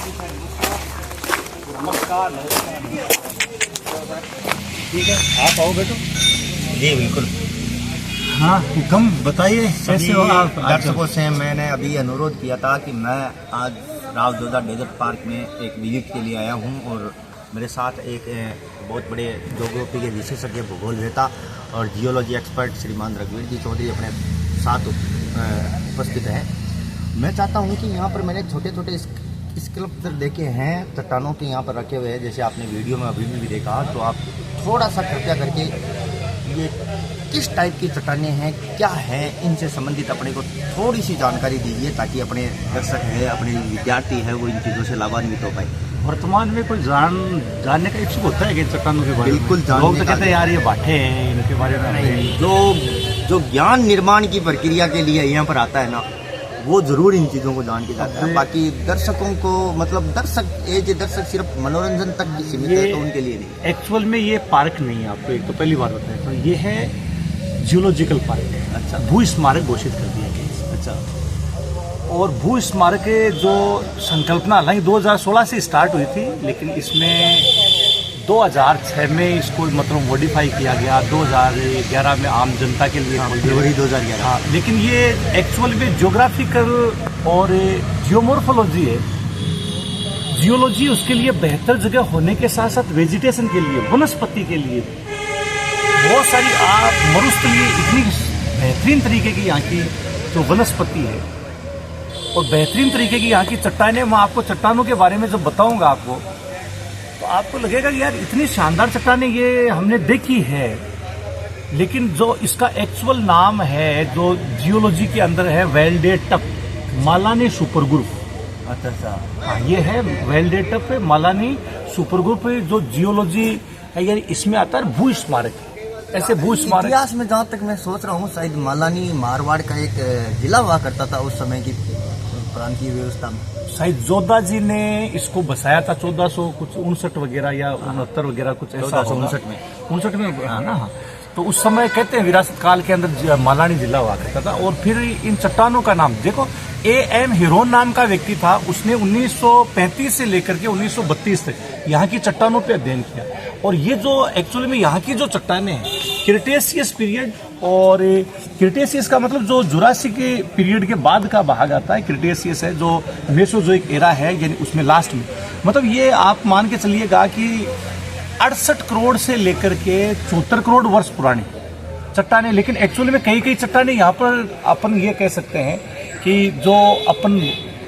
नमस्कार। ठीक है, आप आओ बेटो। जी बिल्कुल। हाँ, हुक्म बताइए कैसे हो आप? दर्शकों से मैंने अभी अनुरोध किया था कि मैं आज राव जोधा डेजर्ट पार्क में एक विजिट के लिए आया हूं और मेरे साथ एक बहुत बड़े ज्योग्राफी के विशेषज्ञ भूगोलवेता और जियोलॉजी एक्सपर्ट श्रीमान रघुवीर जी चौधरी अपने साथ उपस्थित हैं। मैं चाहता हूं कि यहाँ पर मैंने छोटे छोटे स्कल्पचर देखे हैं चट्टानों के यहाँ पर रखे हुए हैं, जैसे आपने वीडियो में अभी भी देखा। तो आप थोड़ा सा कृपया करके ये किस टाइप की चट्टानें हैं, क्या है, इनसे संबंधित अपने को थोड़ी सी जानकारी दीजिए ताकि अपने दर्शक है, अपने विद्यार्थी है, वो इन चीज़ों से लाभान्वित हो पाए। वर्तमान में कोई जानने का इच्छुक होता है कि चट्टानों के बारे में? बिल्कुल, लोग तो कहते हैं यार ये भाटे हैं, इनके बारे में नहीं। जो ज्ञान निर्माण की प्रक्रिया के लिए यहाँ पर आता है ना, वो जरूर इन चीज़ों को जान के जाता है। बाकी दर्शकों को मतलब दर्शक सिर्फ मनोरंजन तक सीमित है, तो उनके लिए नहीं। एक्चुअल में ये पार्क नहीं है, आपको एक तो पहली बात बताएं तो ये है जियोलॉजिकल पार्क है। अच्छा। भू स्मारक घोषित कर दिया गया। अच्छा। और भू स्मारक जो संकल्पना हालांकि 2016 से स्टार्ट हुई थी, लेकिन इसमें 2006 में इसको मतलब मॉडिफाई किया गया, 2011 में आम जनता के लिए फरवरी 2011। हाँ, लेकिन ये एक्चुअल में ज्योग्राफिकल और जियोमॉर्फोलॉजी है। जियोलॉजी उसके लिए बेहतर जगह होने के साथ साथ वेजिटेशन के लिए, वनस्पति के लिए बहुत सारी आप मरुस्थलीय इतनी बेहतरीन तरीके की यहाँ की जो वनस्पति है और बेहतरीन तरीके की यहाँ की चट्टानें, मैं आपको चट्टानों के बारे में जब बताऊंगा आपको तो आपको लगेगा कि यार इतनी शानदार चट्टानें ये हमने देखी है। लेकिन जो इसका एक्चुअल नाम है जो जियोलॉजी के अंदर है, वेलडेटप मालानी सुपरग्रुप। अच्छा। हाँ, ये है वेलडेटप मालानी सुपरग्रुप जो जियोलॉजी है, यानी इसमें आता है भू स्मारक। ऐसे भू स्मारक इतिहास में जहाँ तक मैं सोच रहा हूँ, शायद मालानी मारवाड़ का एक जिला हुआ करता था उस समय की प्रांतीय व्यवस्था में। शायद जोधा जी ने इसको बसाया था 1459 वगैरह या 69 वगैरह कुछ ऐसा। 59 में हाँ ना। हाँ, तो उस समय कहते हैं विरासत काल के अंदर मालानी जिला हुआ करता था। और फिर इन चट्टानों का नाम देखो, A.M. हिरोन नाम का व्यक्ति था, उसने 1935 से लेकर के 1932 तक यहाँ की चट्टानों पे अध्ययन किया। और ये जो एक्चुअली में यहाँ की जो चट्टानें हैं क्रिटेशियस पीरियड, और क्रिटेशियस का मतलब जो जुरासिक पीरियड के बाद का भाग आता है, क्रिटेशियस है जो मेसोजोइक एरा है, यानी उसमें लास्ट में मतलब ये आप मान के चलिएगा कि 68 करोड़ से लेकर के 74 करोड़ वर्ष पुरानी चट्टानें। लेकिन एक्चुअली में कई चट्टानें यहाँ पर अपन ये कह सकते हैं कि जो अपन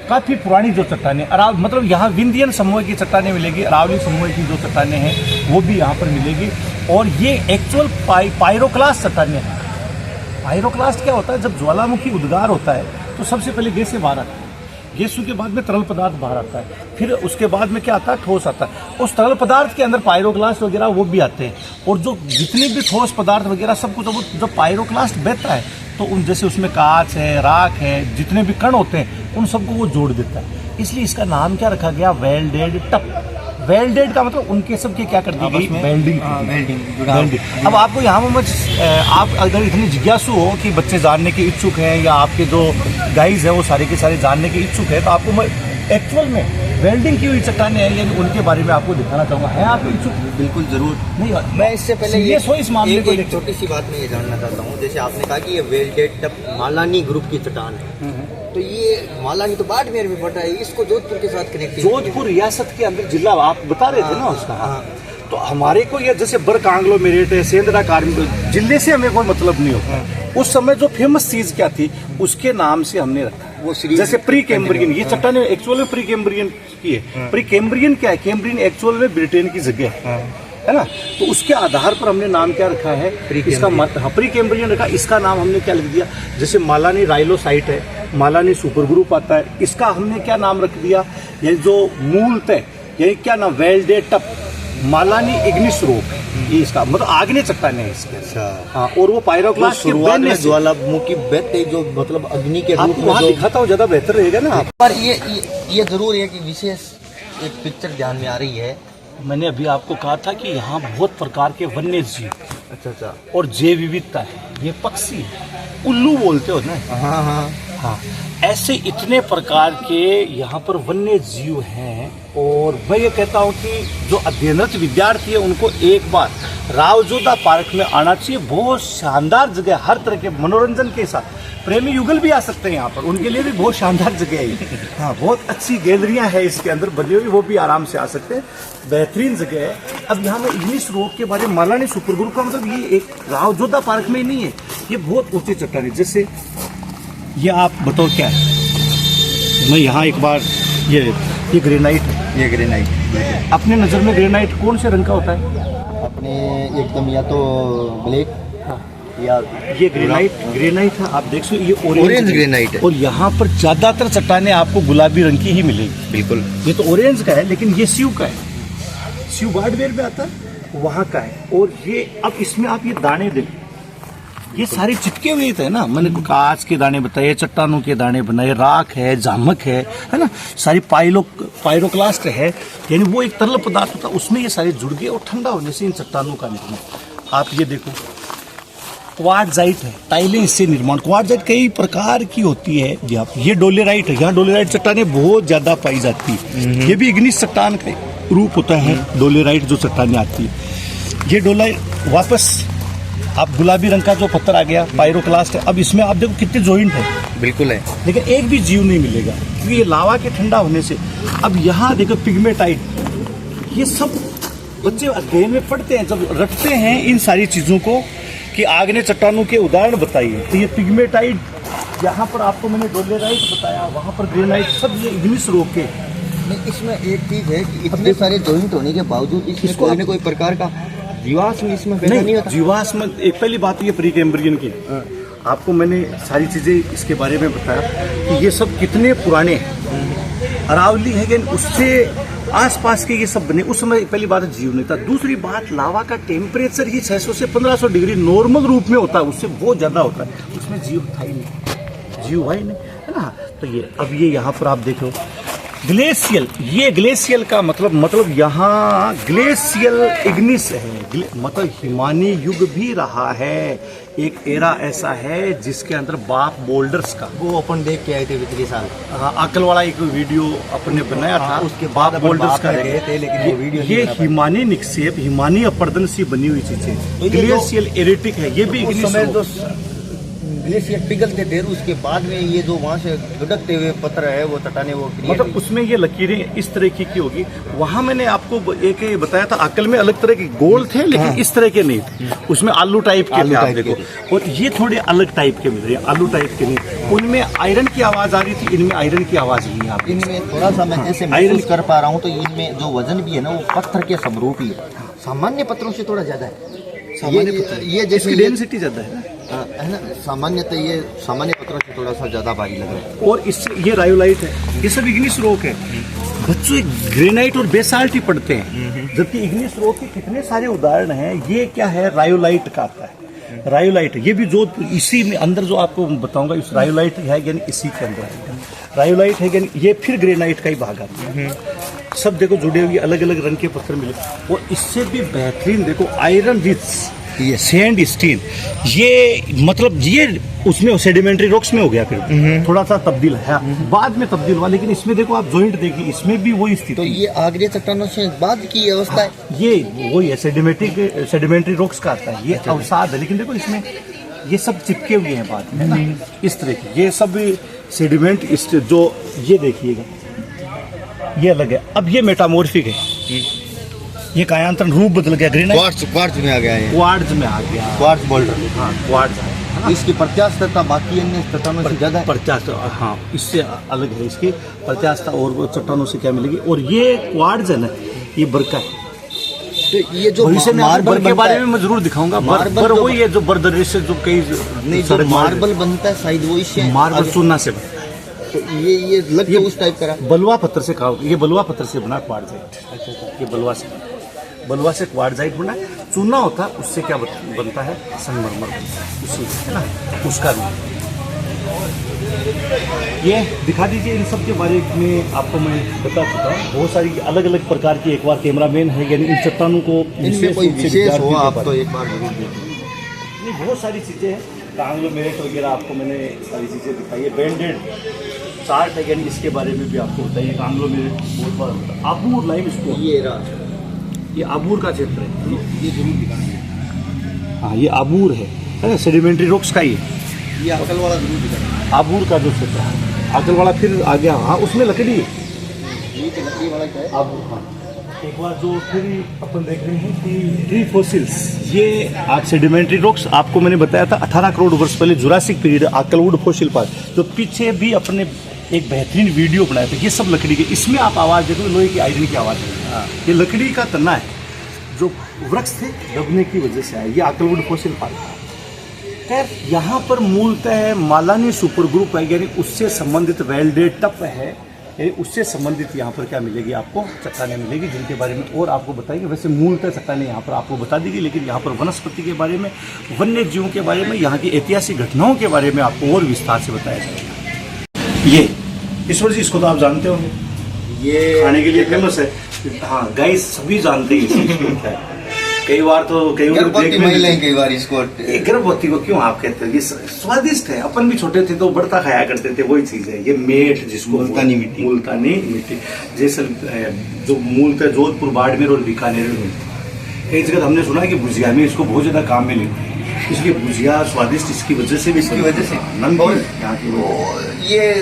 काफी पुरानी जो चट्टानें मतलब यहाँ विंध्यन समूह की चट्टानें मिलेगी, अरावली समूह की जो चट्टानें हैं वो भी यहाँ पर मिलेगी। और ये एक्चुअल पायरोक्लास्ट चट्टानें हैं। पायरोक्लास्ट क्या होता है? जब ज्वालामुखी उद्गार होता है तो सबसे पहले गैसें बाहर आती है, गैसों के बाद में तरल पदार्थ बाहर आता है, फिर उसके बाद में क्या आता है? ठोस आता है। उस तरल पदार्थ के अंदर पायरोक्लास्ट वगैरह वो भी आते हैं। और जो जितने भी ठोस पदार्थ वगैरह सब कुछ वो जब पायरोक्लास्ट बहता है तो उन जैसे उसमें कांच है, राख है, जितने भी कण होते हैं उन सबको वो जोड़ देता है। इसलिए इसका नाम क्या रखा गया? वेलडेटप। वेल्डेड का मतलब उनके सब की क्या कर दी गई? वेल्डिंग। अब आपको यहाँ में आप अगर इतनी जिज्ञासु हो कि बच्चे जानने के इच्छुक हैं या आपके जो गाइज हैं वो सारे के सारे जानने के इच्छुक है, तो आपको मैं एक्चुअल में वेल्डिंग की हुई चट्टानें हैं यानी उनके बारे में आपको दिखाना चाहूँगा। है आप इच्छुक? बिल्कुल जरूर। नहीं, मैं इससे पहले ये सो इस मामले को एक छोटी सी बात मैं ये जानना चाहता हूँ। जैसे आपने कहा कि ये वेलडेटप मालानी ग्रुप की चट्टान है, तो ये मालानी तो बाड़मेर में पड़ रहा है, इसको जोधपुर के साथ कनेक्ट? जोधपुर रियासत के अंदर जिला आप बता रहे थे ना उसका। तो हमारे को ये जैसे बर कांग्लोमेरेट है, सेंद्रा कार्मिक, जिले से हमें कोई मतलब नहीं होता। उस समय जो फेमस चीज क्या थी उसके नाम से हमने रखा वो सीरीज। जैसे प्री कैम्ब्रियन, ये चट्टानें एक्चुअल में प्री कैम्ब्रियन की है। प्री कैम्ब्रियन क्या है? कैम्ब्रियन एक्चुअल में ब्रिटेन की जगह है ना। तो उसके आधार पर हमने नाम क्या रखा है? इसका प्री कैम्ब्रियन रखा। इसका नाम हमने क्या लिख दिया? जैसे मालानी राइलोसाइट है, मालानी सुपर ग्रुप आता है, इसका हमने क्या नाम रख दिया? ये जो मूलतः ये क्या नाम? वेलडेटप मालानी इग्निस रोक, ये इसका मतलब आग्नेय चट्टानें है इसके। अच्छा। हाँ, और वो पायरोक्लास्ट के शुरुआत में ज्वालामुखी बहते जो मतलब अग्नि के रूप में वहाँ दिखाता हूँ, ज्यादा बेहतर रहेगा ना। पर ये जरूर है कि विशेष एक पिक्चर ध्यान में आ रही है। मैंने अभी आपको कहा था कि यहाँ बहुत प्रकार के वन्य जीव अच्छा और जैव विविधता है। ये पक्षी है, उल्लू बोलते हो ना। हाँ हाँ हाँ, ऐसे इतने प्रकार के यहाँ पर वन्य जीव हैं और मैं ये कहता हूँ कि जो अध्ययनरत विद्यार्थी है उनको एक बार रावजोधा पार्क में आना चाहिए। बहुत शानदार जगह है, हर तरह के मनोरंजन के साथ प्रेमी युगल भी आ सकते हैं यहाँ पर, उनके लिए भी बहुत शानदार जगह है। हाँ, बहुत अच्छी गैलरियाँ हैं इसके अंदर बनी हुई, वो भी आराम से आ सकते हैं, बेहतरीन जगह है। अब यहाँ मैं इग्निस रॉक के बारे में मालानी सुपर ग्रुप का मतलब ये एक रावजोधा पार्क में ही नहीं है, ये बहुत ऊंची चट्टान है। जैसे ये आप बताओ क्या है, मैं यहाँ एक बार ये ग्रेनाइट है, ये ग्रेनाइट अपने नज़र में ग्रेनाइट कौन से रंग का होता है? अपने एकदम या तो ब्लैक या ये ग्रेनाइट है, आप देख सकते ये ऑरेंज ग्रेनाइट है। और यहाँ पर ज्यादातर चट्टानें आपको गुलाबी रंग की ही मिलेगी। बिल्कुल, ये तो ऑरेंज का है, लेकिन ये स्यू का है, स्यू बार्डवेयर में आता है, वहाँ का है। और ये अब इसमें आप ये दाने देखो, ये सारे चिपके हुए थे ना, मैंने कांच के दाने बताए, चट्टानों के दाने बनाए, राख है, जामक है ना, सारी पायरोक्लास्ट है, यानी वो एक तरल पदार्थ होता है, उसमें ये सारे जुड़ गए और ठंडा होने से इन चट्टानों का निकलना। आप ये देखो, क्वार्ट्जाइट है, टाइलें इससे निर्माण। क्वार्ट्जाइट कई प्रकार की होती है। ये डोलेराइट है, यहाँ डोलेराइट चट्टानें बहुत ज्यादा पाई जाती है। ये भी इग्निस चट्टान का रूप होता है, डोलेराइट जो चट्टानें आती है। ये डोलेराइट वापस आप गुलाबी रंग का जो पत्थर आ गया, पायरोक्लास्ट है। अब इसमें आप देखो कितने जॉइंट है, बिल्कुल है, लेकिन एक भी जीव नहीं मिलेगा क्योंकि ये लावा के ठंडा होने से। अब यहाँ देखो पिग्मेटाइट, ये सब बच्चे अध्ययन में पढ़ते हैं, जब रटते हैं इन सारी चीजों को कि आग्नेय चट्टानों के उदाहरण बताइए, तो ये पिग्मेटाइट, यहाँ पर आपको मैंने डोलेराइट बताया, वहाँ पर ग्रेनाइट, सब ये इग्निस रॉक के। इसमें एक चीज है कि इतने सारे जॉइंट होने के बावजूद इसमें कोई न कोई प्रकार का जीवाश्म इसमें पैदा नहीं होता। जीवाश्म, एक पहली बात ये प्री कैम्ब्रियन की, आपको मैंने सारी चीजें इसके बारे में बताया कि ये सब कितने पुराने हैं। अरावली है कि उससे आसपास के ये सब बने, उस समय पहली बात जीव नहीं था। दूसरी बात, लावा का टेम्परेचर ही 600 से 1500 डिग्री नॉर्मल रूप में होता है, उससे बहुत ज्यादा होता है, उसमें जीव था ही नहीं, जीव हुआ ही नहीं, है ना। तो ये अब ये यहाँ पर आप देखो ग्लेशियल, ये ग्लेशियल का मतलब यहाँ ग्लेशियल इग्निस है, मतलब हिमानी युग भी रहा है। एक एरा ऐसा है जिसके अंदर बाप बोल्डर्स का, वो अपन देख के आए थे पिछले साल। हाँ, अकल वाला एक वीडियो अपने बनाया था, उसके बाप बोल्डर्स का गए थे, लेकिन वो वीडियो ये हिमानी निक्षेप, हिमानी अपर्दन से बनी हुई चीजें, ग्लेशियल एरेटिक है। ये भी उस समय जो ग्लेशियर पिघलते थे, उसके बाद में ये जो वहाँ से लुढ़कते हुए पत्थर है वो चट्टानें वो मतलब उसमें ये लकीरें इस तरह की होगी। वहाँ मैंने आपको एक बताया था, अकल में अलग तरह के गोल थे, लेकिन इस तरह के नहीं थे, उसमें आलू टाइप के थे, आप देखो। और ये थोड़े अलग टाइप के मिल रहे हैं, आलू टाइप के नहीं, उनमें आयरन की आवाज आ रही थी, इनमें आयरन की आवाज नहीं है। इनमें थोड़ा सा मैं ऐसे महसूस कर पा रहा हूँ, तो इनमें जो वजन भी है ना वो पत्थर के समरूप ही है, सामान्य पत्थरों से थोड़ा ज्यादा है। ये जैसे डेंसिटी ज्यादा है ना, सामान्यतः ये सामान्य पत्थरों से थोड़ा सा ज्यादा भारी लग रहा है। और इससे ये रायोलाइट है, ये सब इग्निस रॉक है। बच्चों ग्रेनाइट और बेसाल्ट ही पढ़ते हैं, जबकि इग्निस रॉक के कितने सारे उदाहरण हैं। ये क्या है, रायोलाइट का आता है, रायोलाइट। ये भी जो इसी में अंदर जो आपको बताऊंगा, इस रायोलाइट है, यानी इसी के अंदर है रायोलाइट है, यानी ये फिर ग्रेनाइट का ही भाग आता है। सब देखो जुड़े हुए अलग अलग रंग के पत्थर मिले, और इससे भी बेहतरीन देखो आयरन रिच सैंड स्टीन। ये मतलब ये उसमें सेडिमेंट्री रॉक्स में हो गया, फिर थोड़ा सा तब्दील है, बाद में तब्दील हुआ, लेकिन इसमें देखो आप जॉइंट देखिए, इसमें भी वही स्थिति। तो ये आग्नेय चट्टानों से बाद की अवस्था है। ये वही है, सेडिमेंट्री रॉक्स का आता है, ये अवसाद है। लेकिन देखो इसमें ये सब चिपके हुए हैं बाद में ना, इस तरह के ये सब सेडिमेंट जो ये देखिएगा, ये अलग है। अब ये मेटामॉर्फिक है, ये कायांतरण रूप बदल गया, ग्रेनाइट क्वार्ट्ज में आ गया है, क्वार्ट्ज में आ गया, क्वार्ट्ज बोल्डर। हाँ, क्वार्ट्ज है। तो इसकी प्रत्यास्थता बाकी अन्य चट्टानों से ज्यादा है। प्रत्यास्था, हाँ, इससे अलग है इसकी प्रत्यास्था, और चट्टानों से क्या मिलेगी। और ये क्वार्ट्ज है ना, ये बरका है। तो ये जो मार्बल के बारे में मैं जरूर दिखाऊंगा। मार्बल वही है जो बर्दरी से जो कई नहीं, जो मार्बल बनता है शायद वो इससे मार्बल चूना से बनता है। तो ये लग तो उस टाइप का बलुआ पत्थर से कहा, ये बलुआ पत्थर से बना क्वार्ट्जाइट। ये बलुआ से क्वार्ट्जाइट बना, चूना होता है, उससे क्या बनता है, संगमरमर बनता है, उसी है ना, उसका भी। ये दिखा दीजिए, इन सब के बारे में आपको मैं बता चुका हूँ। बहुत सारी अलग अलग प्रकार की, एक बार कैमरामैन है, यानी इन चट्टानों को इनमें कोई विशेष हो आप तो एक बार जरूर देखिए। बहुत सारी चीजें हैं, कांग्लोमेरेट वगैरह आपको मैंने सारी चीज़ें दिखाई है। बैंडेड चार्ट है, यानी इसके बारे में भी आपको बताइए। कांग्लोमेरेट बहुत बड़ा होता है। आबूर लाइम इसको, ये आबूर का क्षेत्र है, ये जरूर दिखाना है। हाँ, ये आबूर है सेडिमेंट्री रॉक्स का, ये अकल वाला जरूर दिखाना है। आबूर का जो क्षेत्र है, अकल वाला फिर आ गया। हाँ, उसमें लकड़ी है, ये लकड़ी वाला क्या है आबूर। हाँ, एक बार जो फिर अपन देख रहे हैं कि ट्री फॉसिल्स, ये आज सेडिमेंट्री रॉक्स आपको मैंने बताया था 18 करोड़ वर्ष पहले Jurassic period Akal wood fossil park, जो पीछे भी अपने एक बेहतरीन वीडियो बनाया था। ये सब लकड़ी के, इसमें आप आवाज़ देखो, लोहे की आयरन की आवाज़ है। ये लकड़ी का तना है, जो वृक्ष थे दबने की वजह से आया। ये आकलवुड फॉसिल पार्क। खैर, यहाँ पर मूलतः मालानी सुपर ग्रुप है, यानी उससे संबंधित वेल्डेड टप है, यानी उससे संबंधित यहाँ पर क्या मिलेगी आपको, चट्टानें मिलेगी, जिनके बारे में और आपको बताएंगे। वैसे मूलतः चट्टानें यहाँ पर आपको बता दी गई, लेकिन यहाँ पर वनस्पति के बारे में, वन्य जीवों के बारे में, यहाँ की ऐतिहासिक घटनाओं के बारे में आपको और विस्तार से बताया जाएगा। ये ईश्वर जी, इसको तो आप जानते होंगे, ये खाने के लिए फेमस है। हाँ, गाइस सभी जानते हैं इसको। कई बार तो गर्भवती महिलाएं कई बार इसको, गर्भवती को क्यों आप कहते हैं, ये स्वादिष्ट है। अपन भी छोटे थे तो बढ़ता खाया करते थे, वही चीज है। ये मेठ, जिसको मुल्तानी मिट्टी, जैसे जो मूलतः जोधपुर, बाड़मेर और बीकानेर में कई जगह हमने सुना कि भुजिया में इसको बहुत ज्यादा काम में लेते हैं, इसलिए भुजिया स्वादिष्ट इसकी वजह से भी, इसकी वजह से यहाँ की ये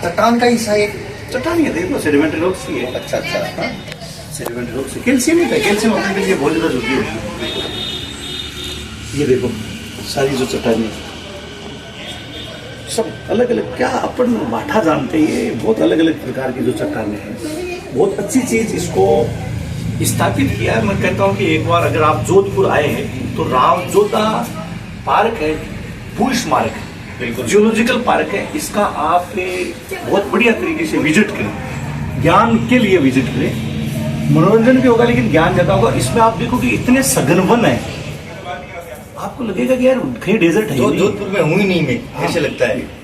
चट्टान का हिस्सा है। चट्टान ये देखो सेडिमेंट्री रॉक्स ही है। अच्छा, सेडिमेंट्री रॉक्स से कैल्शियम है, कैल्शियम अपने के लिए बहुत ज़्यादा जरूरी होती है। ये देखो सारी जो चट्टानें सब अलग अलग, क्या अपन माठा जानते हैं, ये बहुत अलग अलग प्रकार की जो चट्टानें हैं। बहुत अच्छी चीज़ इसको स्थापित किया है। मैं कहता हूँ कि एक बार अगर आप जोधपुर आए हैं तो रावजोधा पार्क है, भू स्मारक है, बिल्कुल जियोलॉजिकल पार्क है, इसका आप बहुत बढ़िया तरीके से विजिट करें, ज्ञान के लिए विजिट करें। मनोरंजन भी होगा लेकिन ज्ञान ज्यादा होगा। इसमें आप देखो कि इतने सघन वन है, आपको लगेगा कि यार कहीं डेजर्ट है। जोधपुर में हूँ ही नहीं मैं, ऐसे लगता है।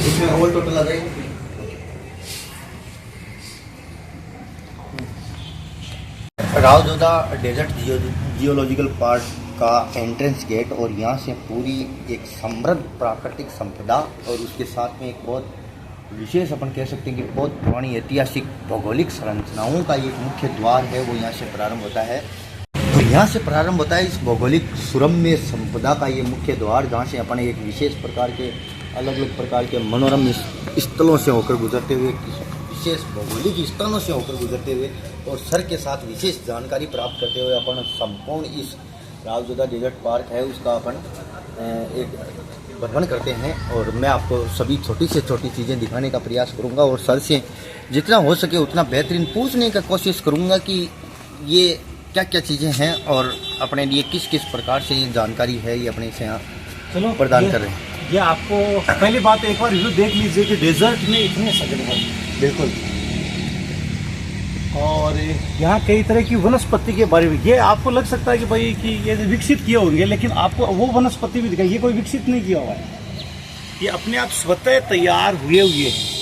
इसमें होल टोटल आ जाएगी। रावजोधा डेजर्ट जियोलॉजिकल पार्क का एंट्रेंस गेट, और यहाँ से पूरी एक समृद्ध प्राकृतिक संपदा और उसके साथ में एक बहुत विशेष, अपन कह सकते हैं कि बहुत पुरानी ऐतिहासिक भौगोलिक संरचनाओं का एक मुख्य द्वार है, वो यहाँ से प्रारंभ होता है। तो यहाँ से प्रारंभ होता है इस भौगोलिक सुरम्य संपदा का ये मुख्य द्वार, जहाँ से अपन एक विशेष प्रकार के अलग अलग प्रकार के मनोरम स्थलों से होकर गुजरते हुए, विशेष भौगोलिक स्थलों से होकर गुजरते हुए और सर के साथ विशेष जानकारी प्राप्त करते हुए अपन संपूर्ण इस रावजोधा डेजर्ट पार्क है उसका अपन एक भ्रमण करते हैं। और मैं आपको सभी छोटी से छोटी चीज़ें दिखाने का प्रयास करूंगा और सर से जितना हो सके उतना बेहतरीन पूछने का कोशिश करूंगा कि ये क्या क्या चीज़ें हैं और अपने लिए किस किस प्रकार से ये जानकारी है ये अपने से यहाँ प्रदान कर रहे हैं। ये आपको पहली बात एक बार रिव्यू देख लीजिए कि डेजर्ट में इतने सघन वन, बिल्कुल, और यहाँ कई तरह की वनस्पति के बारे में, ये आपको लग सकता है कि भाई कि ये विकसित किए होंगे, लेकिन आपको वो वनस्पति भी दिखाई, ये कोई विकसित नहीं किया हुआ है, ये अपने आप स्वतः तैयार हुए हुए हैं।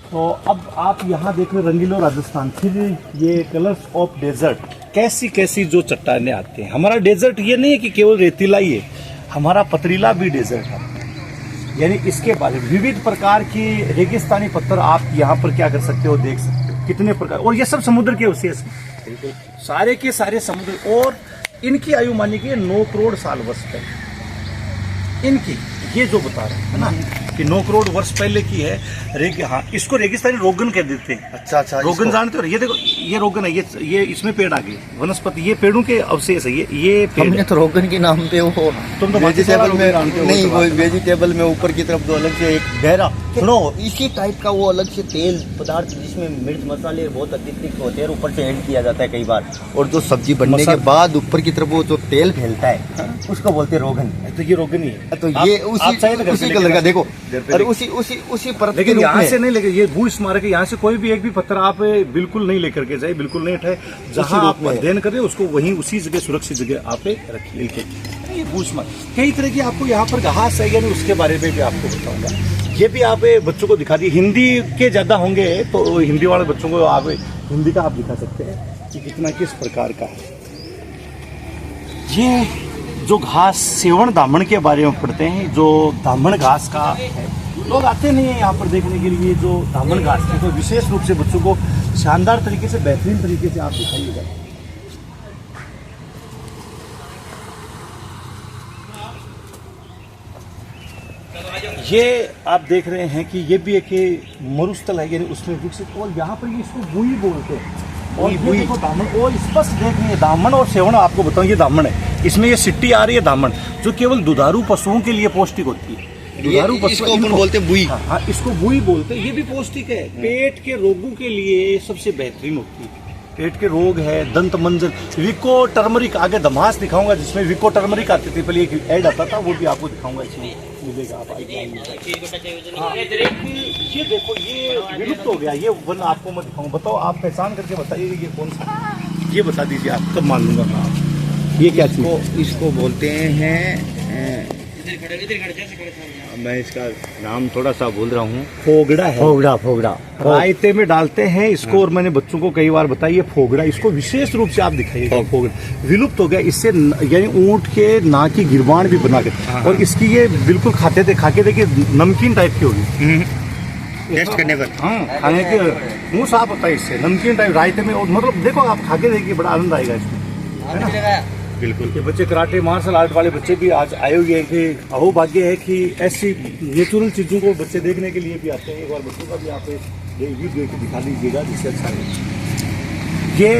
तो अब आप यहाँ देख रहे रंगीलो राजस्थान, फिर ये कलर्स ऑफ डेजर्ट, कैसी कैसी जो चट्टानें आती हैं। हमारा डेजर्ट ये नहीं है कि केवल रेतीला ही है, हमारा पथरीला भी डेजर्ट है, यानी इसके बारे में विविध प्रकार की रेगिस्तानी पत्थर आप यहाँ पर क्या कर सकते हो, देख सकते हो कितने प्रकार, और ये सब समुद्र के अवशेष हैं, सारे के सारे समुद्र, और इनकी आयु मानी कि 9 करोड़ साल वर्ष पहले इनकी, ये जो बता रहे हैं ना कि 9 करोड़ वर्ष पहले की है। हाँ, इसको रेगिस्तानी रोगन कह देते हैं। अच्छा, रोगन जानते हो? ये देखो, ये रोगन है, ये इसमें पेड़ आ गए, वनस्पति, ये पेड़ों के अवशेष है। ये पेड़ हमने तो रोगन के नाम पे वो तुम तो वेजिटेबल में नहीं, वो वेजिटेबल में ऊपर की तरफ दो अलग से एक गहरा, सुनो, इसी टाइप का वो अलग से तेल पदार्थ जिसमें मिर्च मसाले बहुत अतिरिक्त होते हैं, ऊपर से ऐड किया जाता है कई बार, और जो सब्जी बनने के बाद ऊपर की तरफ वो जो तेल फैलता है उसको बोलते हैं रोगन। तो ये रोगन ही है, तो ये उसी कलर का देखो, और उसी परत, लेकिन यहाँ से नहीं लेकर, ये भू स्मारक है, यहाँ से कोई भी एक भी पत्थर आप बिल्कुल नहीं लेकर के जाए, बिल्कुल नहीं उठाए, जहाँ आप अध्ययन करें उसको वहीं उसी जगह सुरक्षित जगह आप रखिए। ये पूछ मत। कई तरह की आपको यहाँ पर घास है, यानी उसके बारे में भी आपको बताऊंगा। ये भी आप बच्चों को दिखा दी, हिंदी के ज़्यादा होंगे तो हिंदी वाले बच्चों को आप हिंदी का आप दिखा सकते हैं कि कितना किस प्रकार का है। ये जो घास सेवण दामन के बारे में पढ़ते हैं, जो दामन घास का है, लोग आते नहीं है यहाँ पर देखने के लिए। जो दामन घास है तो विशेष रूप से बच्चों को शानदार तरीके से, बेहतरीन तरीके से आप दिखाइएगा। ये आप देख रहे हैं कि ये भी एक मरुस्थल है, यानी उसमें विकसित, और यहाँ पर ये इसको बुई बोलते हैं। और ये देखो दामन, और स्पष्ट देख रहे हैं दामन और सेवण, आपको बताऊं ये दामन है, इसमें ये सिट्टी आ रही है दामन, जो केवल दुधारू पशुओं के लिए पौष्टिक होती है। दुधारू पशु इसको अपन बोलते हैं बुई। हाँ, इसको बुई बोलते हैं। ये भी पौष्टिक है, पेट के रोगों के लिए सबसे बेहतरीन होती है। पेट के रोग है, दंत मंजन, विको टर्मरिक, आगे दमास दिखाऊंगा जिसमें विको टर्मरिक आती थी, पहले एक ऐड आता था, वो भी आपको दिखाऊंगा इसमें मिलेगा। आप हाँ, ये देखो ये विलुप्त हो गया, ये वन आपको मैं दिखाऊँ। बताओ, आप पहचान करके बताइए ये कौन सा, ये बता दीजिए, आप तब मान लूंगा मैं। ये क्या चीज? इसको बोलते हैं, मैं इसका नाम थोड़ा सा भूल रहा हूँ। फोगड़ा है। फोगड़ा रायते में डालते हैं इसको, और मैंने बच्चों को कई बार बताया, ये फोगड़ा, इसको विशेष रूप से आप दिखाइएगा। फोगड़ा विलुप्त हो गया, इससे यानी ऊंट के नाक की गिरबान भी बना के, और इसकी ये बिल्कुल खाते थे, खा के देखिए नमकीन टाइप की होगी टेस्ट करने पर। हाँ, खाने के मुँह साफ होता है इससे, नमकीन टाइप रायते में। और मतलब देखो आप खा के देखिए, बड़ा आनंद आएगा इसमें, है ना। बिल्कुल। ये बच्चे कराटे मार्शल आर्ट वाले बच्चे भी आज आए हुए हैं कि अहो भाग्य है कि ऐसी नेचुरल चीज़ों को बच्चे देखने के लिए भी आते हैं। एक बार बच्चों का भी आप ये वीडियो को दिखा दीजिएगा जिससे अच्छा है। ये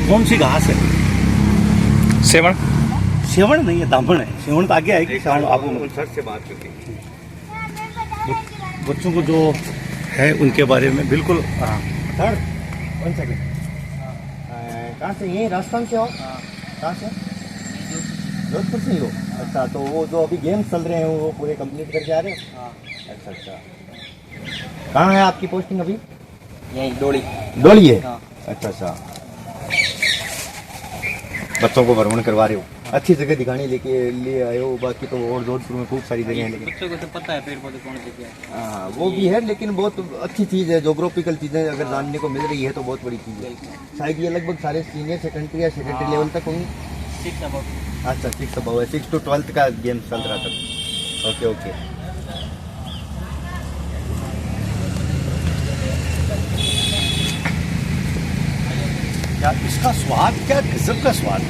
कौन सी घास है? सेवण? सेवण नहीं है, दामन है। सेवण तो आगे आएगी, सेवण आपको सर से बात करके बच्चों को जो है उनके बारे में बिल्कुल। हाँ सर, 1 सेकंड, कहाँ से? ये राजस्थान से हो? कहाँ से? जोधपुर से ही हो? अच्छा, तो वो जो अभी गेम्स चल रहे हैं वो पूरे कंप्लीट करके आ रहे हो? अच्छा अच्छा। कहाँ है आपकी पोस्टिंग अभी? यहीं डोली है। हाँ। अच्छा अच्छा। बच्चों को भ्रमण करवा रहे हो, अच्छी जगह दिखाने लेके ले आए हो। बाकी तो और जोधपुर में खूब सारी जगह है, लेकिन बच्चों को तो पता है पेड़ पौधे कौन से क्या है। हाँ वो भी है, लेकिन बहुत अच्छी चीज़ है। जोग्राफिकल चीज़ें अगर जानने को मिल रही है तो बहुत बड़ी चीज़ है। शायद ये लगभग सारे सीनियर सेकेंडरी या सेकेंडरी लेवल तक होंगी। 6 अबाउट। अच्छा, 6 अब 6 to 12 का गेम चल रहा था। Okay okay. यार इसका स्वाद क्या गजब का स्वाद है,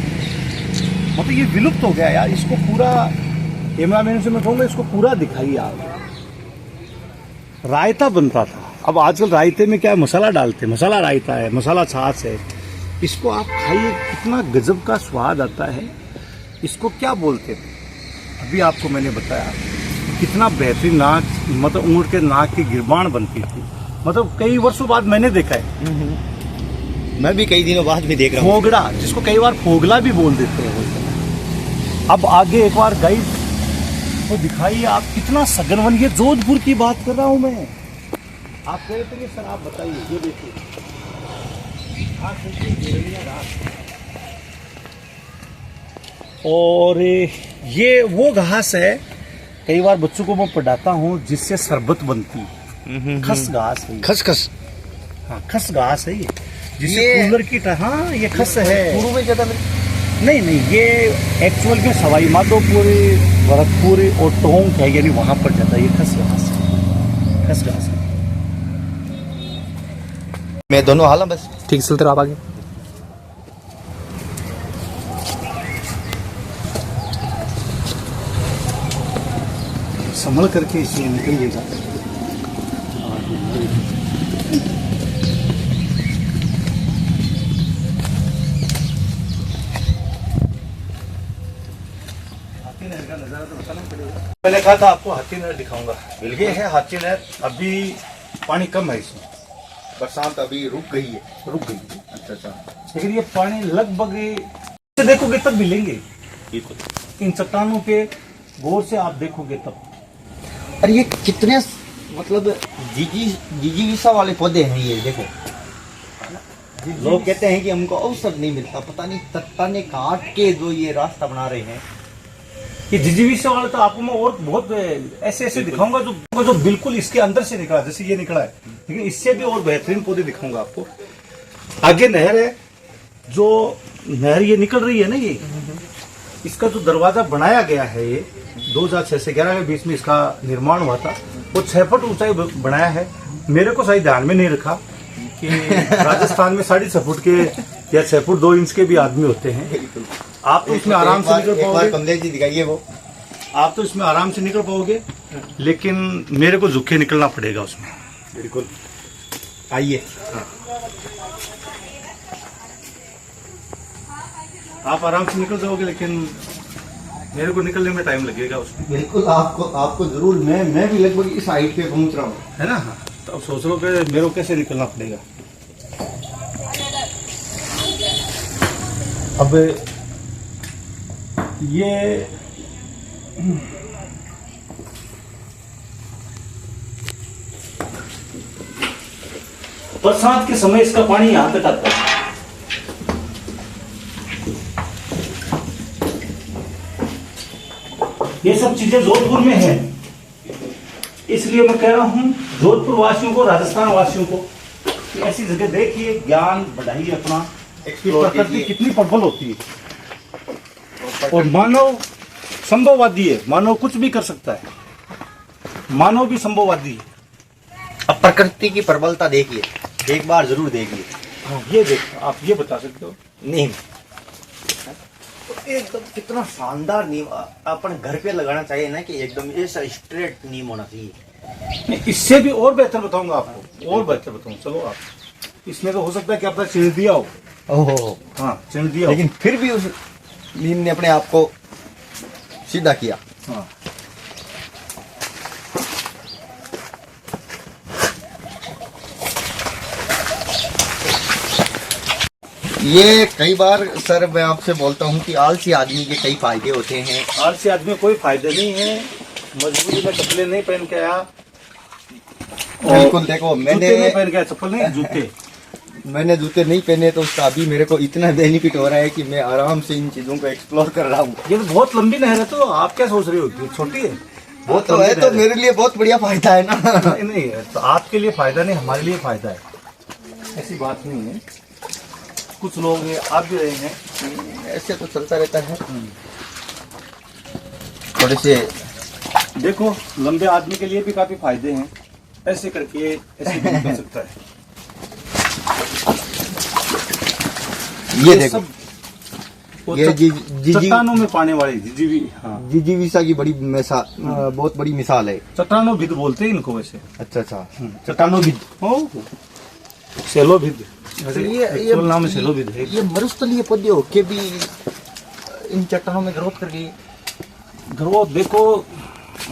मतलब ये विलुप्त हो गया यार। इसको पूरा कैमरामैन से मैं कहूँगा इसको पूरा दिखाइए आप। रायता बनता था, अब आजकल रायते में क्या है, मसाला डालते हैं, मसाला रायता है, मसाला छाछ है। इसको आप खाइए, कितना गजब का स्वाद आता है। इसको क्या बोलते थे अभी आपको मैंने बताया, कितना बेहतरीन नाक, मतलब ऊँट के नाक की गिरबान बनती थी। मतलब कई वर्षों बाद मैंने देखा है, मैं भी कई दिनों बाद भी देख रहा हूँ। फोगड़ा, जिसको कई बार फोगला भी बोल देते हैं। अब आगे एक बार गाइड तो दिखाइए आप, कितना सघन। ये जोधपुर की बात कर रहा हूं मैं। आप कह रहे थे कि सर आप बताइए, ये देखिए और ये वो घास है, कई बार बच्चों को मैं पढ़ाता हूँ जिससे शरबत बनती है। खस घास है, खसखस। हाँ खस घास है ये, जिससे कूलर की तरह। हाँ ये खस है। शुरू में ज़्यादा नहीं, ये एक्चुअल में सवाई माधोपुर, भरतपुर और टोंक है, यानी वहाँ पर जाता है। ये खस घास है। मैं दोनों हाल बस ठीक चलते रहो आप आगे। संभल करके इसे निकलिएगा। मैंने कहा था आपको हाथी नहर दिखाऊंगा, ये है हाथी नहर। अभी पानी कम है इसमें, बरसात अभी रुक गई है। अच्छा अच्छा। लेकिन ये पानी लगभग से देखोगे तब मिलेंगे, इन चट्टानों के गौर से आप देखोगे तब। अरे ये कितने मतलब जीजीविसा वाले पौधे हैं ये, देखो। लोग कहते हैं कि हमको अवसर नहीं मिलता, पता नहीं चट्टाने काट के जो ये रास्ता बना रहे हैं, ये जिजीविषा वाला तो आपको मैं और बहुत ऐसे ऐसे दिखाऊंगा जो बिल्कुल इसके अंदर से निकला, जैसे ये निकला है, लेकिन इससे भी और बेहतरीन पौधे दिखाऊंगा आपको। आगे नहर है, जो नहर ये निकल रही है ना, ये इसका जो दरवाजा बनाया गया है, ये 2006 से 11 के बीच में इसका निर्माण हुआ था। वो 6 फुट ऊंचाई बनाया है। मेरे को सही ध्यान में नहीं रखा कि राजस्थान में 6.5 फुट के या 6 फुट 2 इंच के भी आदमी होते हैं। आप तो इसमें आराम से निकल पाओगे। कमलेश जी दिखाइए वो। आप तो इसमें आराम से निकल पाओगे, लेकिन मेरे को झुक के निकलना पड़ेगा उसमें। बिल्कुल, आइए। आप आराम से निकल जाओगे, लेकिन मेरे को निकलने में टाइम लगेगा उसमें। बिल्कुल, आपको जरूर, मैं भी लगभग इस हाइट पे पहुंच रहा हूँ, है ना। हाँ, तो अब सोच लो कि मेरे को कैसे निकलना पड़ेगा। अब ये बरसात के समय इसका पानी यहां तक आता है। ये सब चीजें जोधपुर में है, इसलिए मैं कह रहा हूं जोधपुर वासियों को, राजस्थान वासियों को, कि ऐसी जगह देखिए, ज्ञान बढ़ाइए अपना। प्रकृति कितनी प्रबल होती है, और मानव संभववादी है। मानव कुछ भी कर सकता है, मानव भी संभववादी है। अब प्रकृति की प्रबलता देखिए, एक बार जरूर देखिए। हाँ, ये देखो, आप ये बता सकते हो। नीम तो एकदम कितना शानदार नीम अपन घर पे लगाना चाहिए ना, कि एकदम ऐसा स्ट्रेट नीम होना चाहिए। इससे भी और बेहतर बताऊंगा आपको, और बेहतर बताऊंगा। चलो, आप इसमें तो हो सकता है कि आपका चिड़ दिया हो। ओहो, हाँ, चिड़ दिया हो। लेकिन फिर भी उस नीम ने अपने आप को सीधा किया। हाँ, ये कई बार सर मैं आपसे बोलता हूँ कि आलसी आदमी के कई फायदे होते हैं। आलसी आदमी कोई फायदा नहीं है। मजबूरी में कपड़े नहीं पहन के आया, बिल्कुल, देखो जूते नहीं पहन के आया, चप्पल नहीं, जूते। मैंने जूते नहीं पहने, तो उसका अभी मेरे को इतना बेनिफिट हो रहा है कि मैं आराम से इन चीजों को एक्सप्लोर कर रहा हूँ। ये तो बहुत लंबी नहर है, तो आप क्या सोच रहे हो कि छोटी है? वो तो है, तो मेरे लिए बहुत बढ़िया फायदा है ना। नहीं नहीं, तो आपके लिए फायदा नहीं, हमारे लिए फायदा है, ऐसी बात नहीं है। कुछ लोग हैं, आप भी रहे हैं, ऐसे तो चलता रहता है। थोड़े से देखो, लंबे आदमी के लिए भी काफी फायदे हैं। ऐसे करके ऐसे भी निकल सकता है। ये देखो, सब वो ये चट्टानों में पाने वाली जीवी, हाँ, जिजीविसा की बड़ी बहुत बड़ी मिसाल है। चट्टानों भिद बोलते हैं इनको वैसे। अच्छा अच्छा, चट्टानों भिद, सेलो भिद, ये एक्चुअल नाम है सेलो भिद है। ये मरुस्थलीय पौधे होके भी इन चट्टानों में ग्रोथ कर गई। ग्रोथ देखो,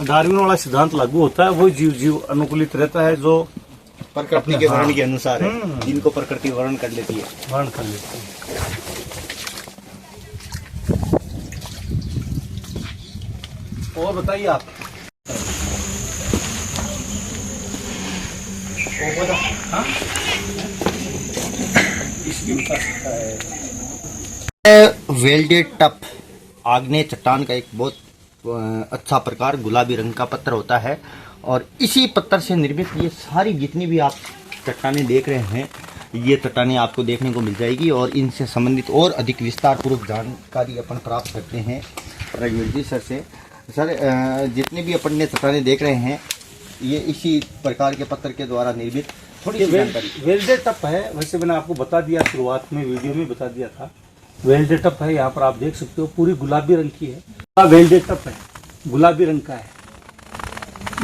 डार्विन वाला सिद्धांत लागू होता है। वो जीव अनुकूलित रहता है जो प्रकृति के वर्ण हाँ। के अनुसार है, जिनको प्रकृति वर्ण कर लेती है। वर्ण कर लेते हैं। और बताइए आप। हाँ? इसकी बता सकता है। वेल्डेड टप आग्नेय चट्टान का एक बहुत अच्छा प्रकार गुलाबी रंग का पत्थर होता है, और इसी पत्थर से निर्मित ये सारी जितनी भी आप चट्टानें देख रहे हैं, ये चट्टानें आपको देखने को मिल जाएगी। और इनसे संबंधित और अधिक विस्तार पूर्वक जानकारी अपन प्राप्त करते हैं रघुवीर जी सर से। सर, जितने भी अपन ने चट्टानें देख रहे हैं, ये इसी प्रकार के पत्थर के द्वारा निर्मित थोड़ी सी जानकारी। वेल्डेड टप है, वैसे मैंने आपको बता दिया, शुरुआत में वीडियो में बता दिया था। वेल्डेड टप है, यहाँ पर आप देख सकते हो, पूरी गुलाबी रंग की है। वेल्डेड टप है, गुलाबी रंग का है।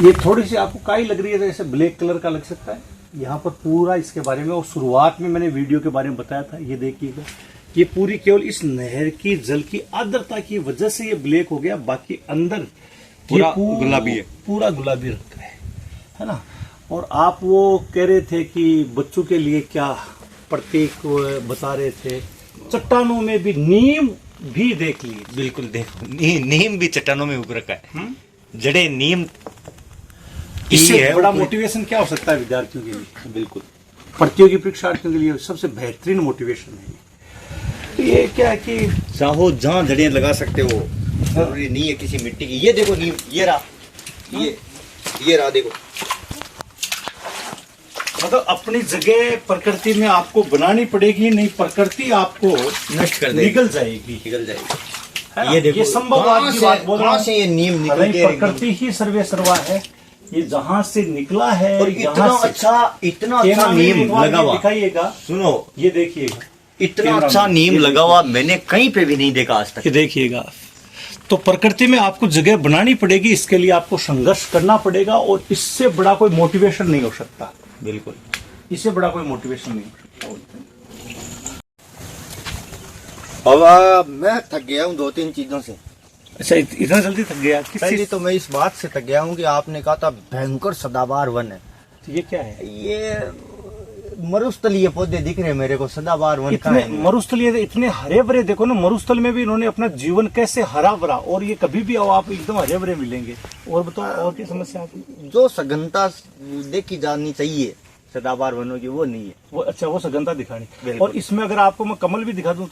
ये थोड़ी सी आपको काई लग रही है, जैसे ब्लैक कलर का लग सकता है। यहाँ पर पूरा इसके बारे में, और शुरुआत में मैंने वीडियो के बारे में बताया था। ये देखिएगा, ये पूरी केवल इस नहर की जल की आर्द्रता की वजह से ये ब्लैक हो गया। बाकी अंदर पूरा गुलाबी है, पूरा गुलाबी रंग का है ना। और आप वो कह रहे थे कि बच्चों के लिए क्या प्रतीक बता रहे थे, चट्टानों में भी नीम भी देख लिए। बिल्कुल, देखो नीम भी चट्टानों में उग रखा है। जड़े नीम इससे बड़ा मोटिवेशन क्या हो सकता है विद्यार्थियों के लिए? बिल्कुल, प्रतियोगी परीक्षार्थियों के लिए सबसे बेहतरीन मोटिवेशन है ये। तो ये क्या है कि चाहो जहाँ जड़ें लगा सकते हो, जरूरी नहीं है किसी मिट्टी की। ये देखो नीम, ये रहा, ये रहा देखो। मतलब अपनी जगह प्रकृति में आपको बनानी पड़ेगी, नहीं प्रकृति आपको नष्ट कर देगी, निकल जाएगी। निकल जाएगी। है ना? ये देखो ये संभव कहाँ की से- बात बोल रहा कहाँ हूं। से ये नीम निकल हालांकि के एकदम- प्रकृति ही सर्वे सर्वा है। ये जहाँ से निकला है, और इतना यहाँ से- अच्छा कैमरा में नीम एक बार लगा ये हुआ, दिखाइएगा, सुनो, ये देखिएगा, इतना कैमरा अच्छा में, नीम ये लगा हुआ मैंने कहीं पे भी नहीं देखा आज तक। ये देखिएगा। तो प्रकृति में आपको जगह बनानी पड़ेगी, इसके लिए आपको संघर्ष करना पड़ेगा, और इससे बड़ा कोई मोटिवेशन नहीं हो सकता। बिल्कुल, इससे बड़ा कोई मोटिवेशन नहीं हो सकता। अब मैं थक गया हूँ 2-3 चीजों से। अच्छा, इतना जल्दी थक गया? किस पहले चीज? तो मैं इस बात से थक गया हूँ कि आपने कहा था भयंकर सदाबहार वन है। ये क्या है? ये मरुस्थलीय पौधे दिख रहे हैं मेरे को, सदाबहार वन का इतने है। मरुस्थलीय, इतने हरे भरे, देखो ना मरुस्थल में भी इन्होंने अपना जीवन कैसे हरा भरा, और ये कभी भी आओ आप एकदम हरे भरे मिलेंगे। और बताओ, और क्या समस्या आपकी? जो सघनता देखी जानी चाहिए सदाबहार वनों की, वो नहीं है। वो अच्छा, वो सघनता दिखानी। बिल्कुल। और इसमें अगर आपको मैं कमल भी दिखा दूं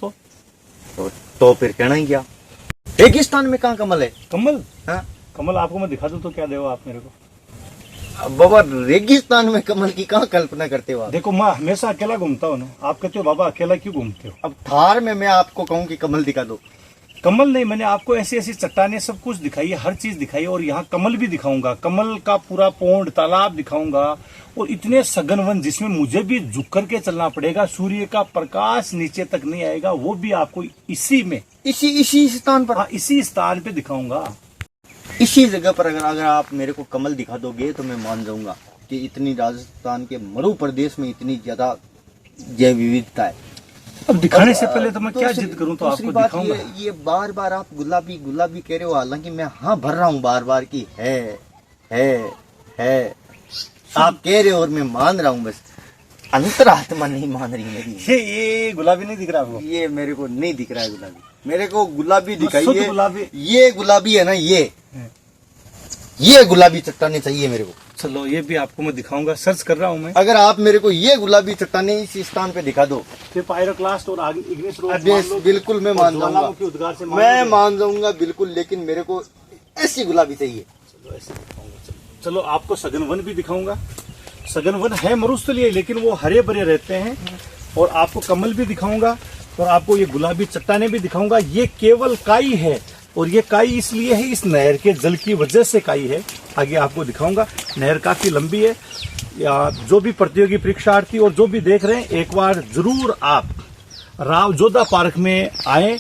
तो फिर कहना ही क्या, रेगिस्तान में कहाँ कमल है? कमल, हाँ? कमल आपको मैं दिखा दूं तो क्या देगा आप मेरे को? अब बाबा रेगिस्तान में कमल की कहाँ कल्पना करते हो आप? देखो, मैं हमेशा अकेला घूमता हूँ ना। आप कहते हो बाबा अकेला क्यों घूमते हो? अब थार में मैं आपको कहूँ कि कमल दिखा दो, कमल नहीं, मैंने आपको ऐसी ऐसी चट्टानें सब कुछ दिखाई है, हर चीज दिखाई है, और यहाँ कमल भी दिखाऊंगा, कमल का पूरा पौंड तालाब दिखाऊंगा, और इतने सघन वन जिसमें मुझे भी झुक करके चलना पड़ेगा, सूर्य का प्रकाश नीचे तक नहीं आएगा, वो भी आपको इसी में, इसी स्थान पर, हाँ, इसी स्थान पे दिखाऊंगा। इसी जगह पर अगर आप मेरे को कमल दिखा दोगे तो मैं मान जाऊंगा कि इतनी राजस्थान के मरु प्रदेश में इतनी ज्यादा जैव विविधता है। अब दिखाने से पहले तो मैं क्या दूसरी- जिद करूं, तो दूसरी आपको बात दिखाऊंगा। ये बार बार आप गुलाबी गुलाबी कह रहे हो, हालांकि मैं हाँ भर रहा हूँ बार बार की है आप कह रहे हो और मैं मान रहा हूँ, बस अंतरात्मा नहीं मान रही मेरी। ये गुलाबी नहीं दिख रहा आपको? ये मेरे को नहीं दिख रहा है गुलाबी, मेरे को गुलाबी शुद्ध दिखाइए। गुलाबी। ये गुलाबी है ना, ये गुलाबी चट्टाने चाहिए मेरे को। चलो, ये भी आपको मैं दिखाऊंगा, सर्च कर रहा हूँ मैं। अगर आप मेरे को ये गुलाबी चट्टाने इस स्थान पे दिखा दो, फिर पायरोक्लास्ट और आगे इग्निस रोड अबे मान लो, बिल्कुल मैं और मान जाऊंगा, ज्वालामुखी उद्गार से मान मैं लो। मान जाऊंगा बिल्कुल, लेकिन मेरे को ऐसी गुलाबी चाहिए। चलो, ऐसे दिखाऊंगा। चलो, आपको सघन वन भी दिखाऊंगा। सघन वन है मरुस्थलीय, लेकिन वो हरे भरे रहते हैं, और आपको कमल भी दिखाऊंगा, और आपको ये गुलाबी चट्टाने भी दिखाऊंगा। ये केवल काई है, और ये काई इसलिए है, इस नहर के जल की वजह से काई है। आगे आपको दिखाऊंगा। नहर काफी लंबी है। या जो भी प्रतियोगी परीक्षार्थी और जो भी देख रहे हैं, एक बार जरूर आप राव जोधा पार्क में आए,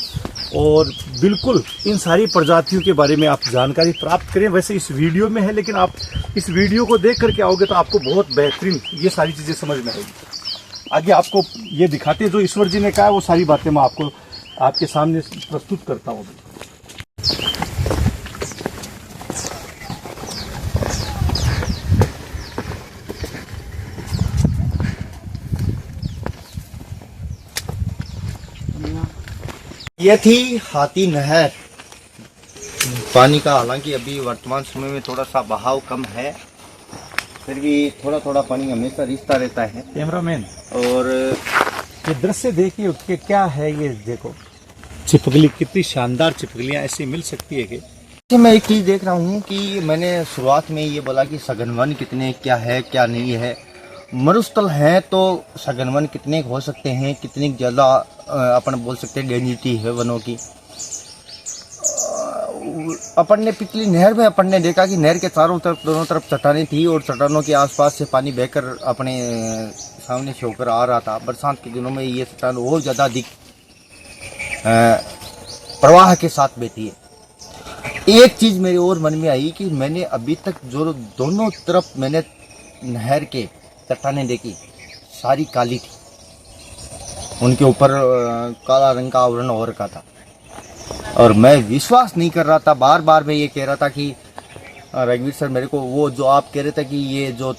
और बिल्कुल इन सारी प्रजातियों के बारे में आप जानकारी प्राप्त करें। वैसे इस वीडियो में है, लेकिन आप इस वीडियो को देख करके आओगे तो आपको बहुत बेहतरीन ये सारी चीजें समझ में आएगी। आगे आपको ये दिखाते हैं जो ईश्वर जी ने कहा, वो सारी बातें मैं आपको आपके सामने प्रस्तुत करता हूँ। ये थी हाथी नहर। पानी का हालांकि अभी वर्तमान समय में थोड़ा सा बहाव कम है, फिर भी थोड़ा थोड़ा पानी हमेशा रिश्ता रहता है। कैमरामैन, और ये दृश्य देखिए कि क्या है। ये देखो, छिपकली, कितनी शानदार छिपकलियां ऐसी मिल सकती है कि मैं एक चीज देख रहा हूँ कि मैंने शुरुआत में ये बोला कि सघन वन कितने क्या है क्या नहीं है। मरुस्थल है तो सघन वन कितने हो सकते हैं, कितनी ज्यादा अपन बोल सकते हैं डेंसिटी है वनों की। अपन ने पिछली नहर में अपन ने देखा कि नहर के चारों तरफ दोनों तरफ चट्टानें थी, और चट्टानों के आसपास से पानी बहकर अपने सामने से होकर आ रहा था। बरसात के दिनों में ये चट्टान बहुत ज्यादा अधिक प्रवाह के साथ बहती है। एक चीज मेरे और मन में आई कि मैंने अभी तक जो दोनों तरफ मैंने नहर के चट्टानें देखी, सारी काली थी, उनके ऊपर काला रंग का आवरण हो रखा था, और मैं विश्वास नहीं कर रहा था। बार बार मैं ये कह रहा था कि रघुवीर सर, मेरे को वो जो आप कह रहे थे कि ये जो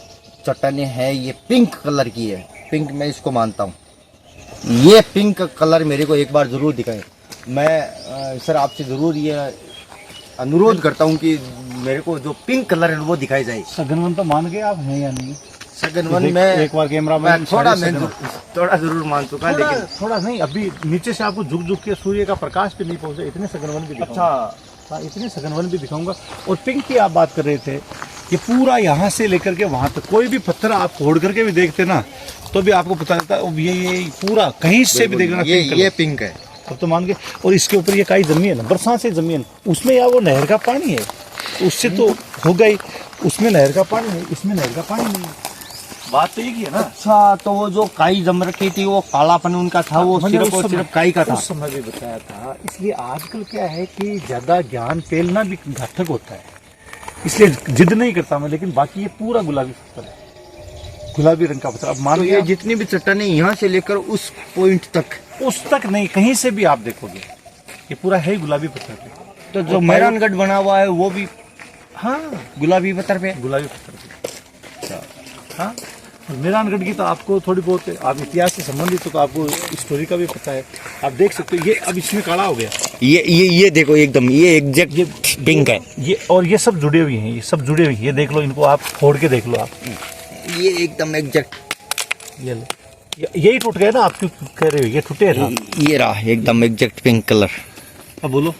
चट्टानें हैं ये पिंक कलर की है, पिंक मैं इसको मानता हूँ, ये पिंक कलर मेरे को एक बार जरूर दिखाएं। मैं सर आपसे जरूर ये अनुरोध करता हूँ कि मेरे को जो पिंक कलर है वो दिखाई जाए। सघन वन तो मान गए आप हैं या नहीं? सघन वन में एक बार कैमरामैन थोड़ा जरूर मान चुका, लेकिन थोड़ा नहीं, अभी नीचे से आपको झुक झुक के सूर्य का प्रकाश भी नहीं पहुंचे, इतने सघन वन भी दिखाऊंगा। अच्छा हाँ, इतने सघन वन भी दिखाऊंगा। और पिंक की आप बात कर रहे थे, ये पूरा यहाँ से लेकर के वहाँ तक कोई भी पत्थर आप फोड़ करके भी देखते ना तो भी आपको पता चलता है ये पूरा कहीं से भी देखना ये पिंक है। अब तो मान के। और इसके ऊपर ये काई जमी है ना, बरसात से जमी है ना, उसमें या वो नहर का पानी है तो उससे तो हो गई, उसमें नहर का पानी है, इसमें नहर का पानी नहीं है। बात तो एक ही है ना। अच्छा, तो वो जो काई जम रखी थी वो कालापन उनका था, वो मैंने सिर्फ और सिर्फ काई का था। उस समय भी बताया था। इसलिए आजकल क्या है कि ज्यादा ज्ञान फैलना भी घातक होता है, इसलिए जिद नहीं करता मैं। लेकिन बाकी ये पूरा गुलाबी पत्थर है, गुलाबी रंग का पत्थर। अब मान तो लीजिए ये जितनी भी चट्टानें यहाँ से लेकर उस पॉइंट तक, उस तक नहीं, कहीं से भी आप देखोगे ये पूरा है ही गुलाबी पत्थर पे। तो जो मेहरानगढ़ बना हुआ है वो भी हाँ गुलाबी पत्थर पे। गुलाबी पत्थर पे। हाँ, मेहरानगढ़ की तो आपको थोड़ी बहुत आप इतिहास से संबंधित तो आपको स्टोरी का भी पता है, आप देख सकते हो। ये अब इसमें काला हो गया, ये देखो एकदम ये एग्जैक्ट पिंक है ये। और ये सब जुड़े हुए हैं, ये सब जुड़े हुए हैं। ये देख लो, इनको आप फोड़ के देख लो आप, ये एकदम एग्जैक्ट। ये लो, यही टूट गए ना, आप क्यों कह रहे हो ये टूटे ना? ये रहा एकदम एग्जैक्ट पिंक कलर। अब बोलो,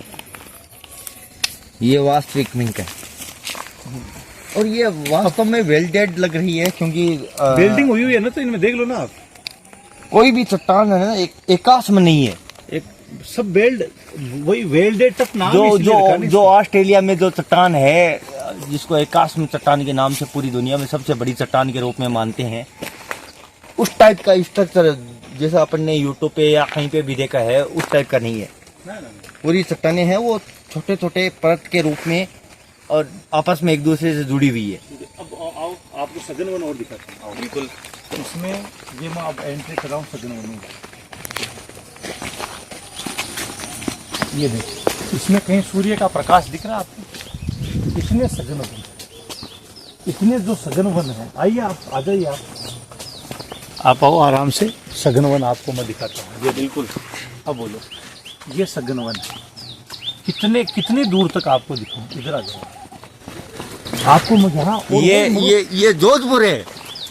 ये वास्तविक पिंक है। और ये वास्तव में वेल्डेड लग रही है, क्योंकि बिल्डिंग हुई है ना, तो इनमें देख लो ना आप, कोई भी चट्टान है ना एकाश में नहीं है। एक सब वेल्ड, वही वेल्डेड तक नाम जो इसलिए जो रखा नहीं। जो ऑस्ट्रेलिया में जो चट्टान है, जिसको एकाश में चट्टान के नाम से पूरी दुनिया में सबसे बड़ी चट्टान के रूप में मानते हैं, उस टाइप का स्ट्रक्चर जैसा अपन ने यूट्यूब पे या कहीं पे भी देखा है, उस टाइप का नहीं है। पूरी चट्टानें हैं वो छोटे छोटे परत के रूप में और आपस में एक दूसरे से जुड़ी हुई है। अब आओ आपको सघन वन और दिखाता हूँ। बिल्कुल। इसमें ये मैं अब एंट्री कर रहा हूँ सघन वन में। ये देखो, इसमें कहीं सूर्य का प्रकाश दिख रहा है आपको? इतने सघन वन, इतने जो सघन वन है। आइए आप, आ जाइए आप आओ आराम से। सघन वन आपको मैं दिखाता हूँ। ये बिल्कुल, अब बोलो, ये सघन वन है। कितने दूर तक आपको दिखाऊं? इधर आ जाओ आपको मैं यहाँ। ये जोधपुर है।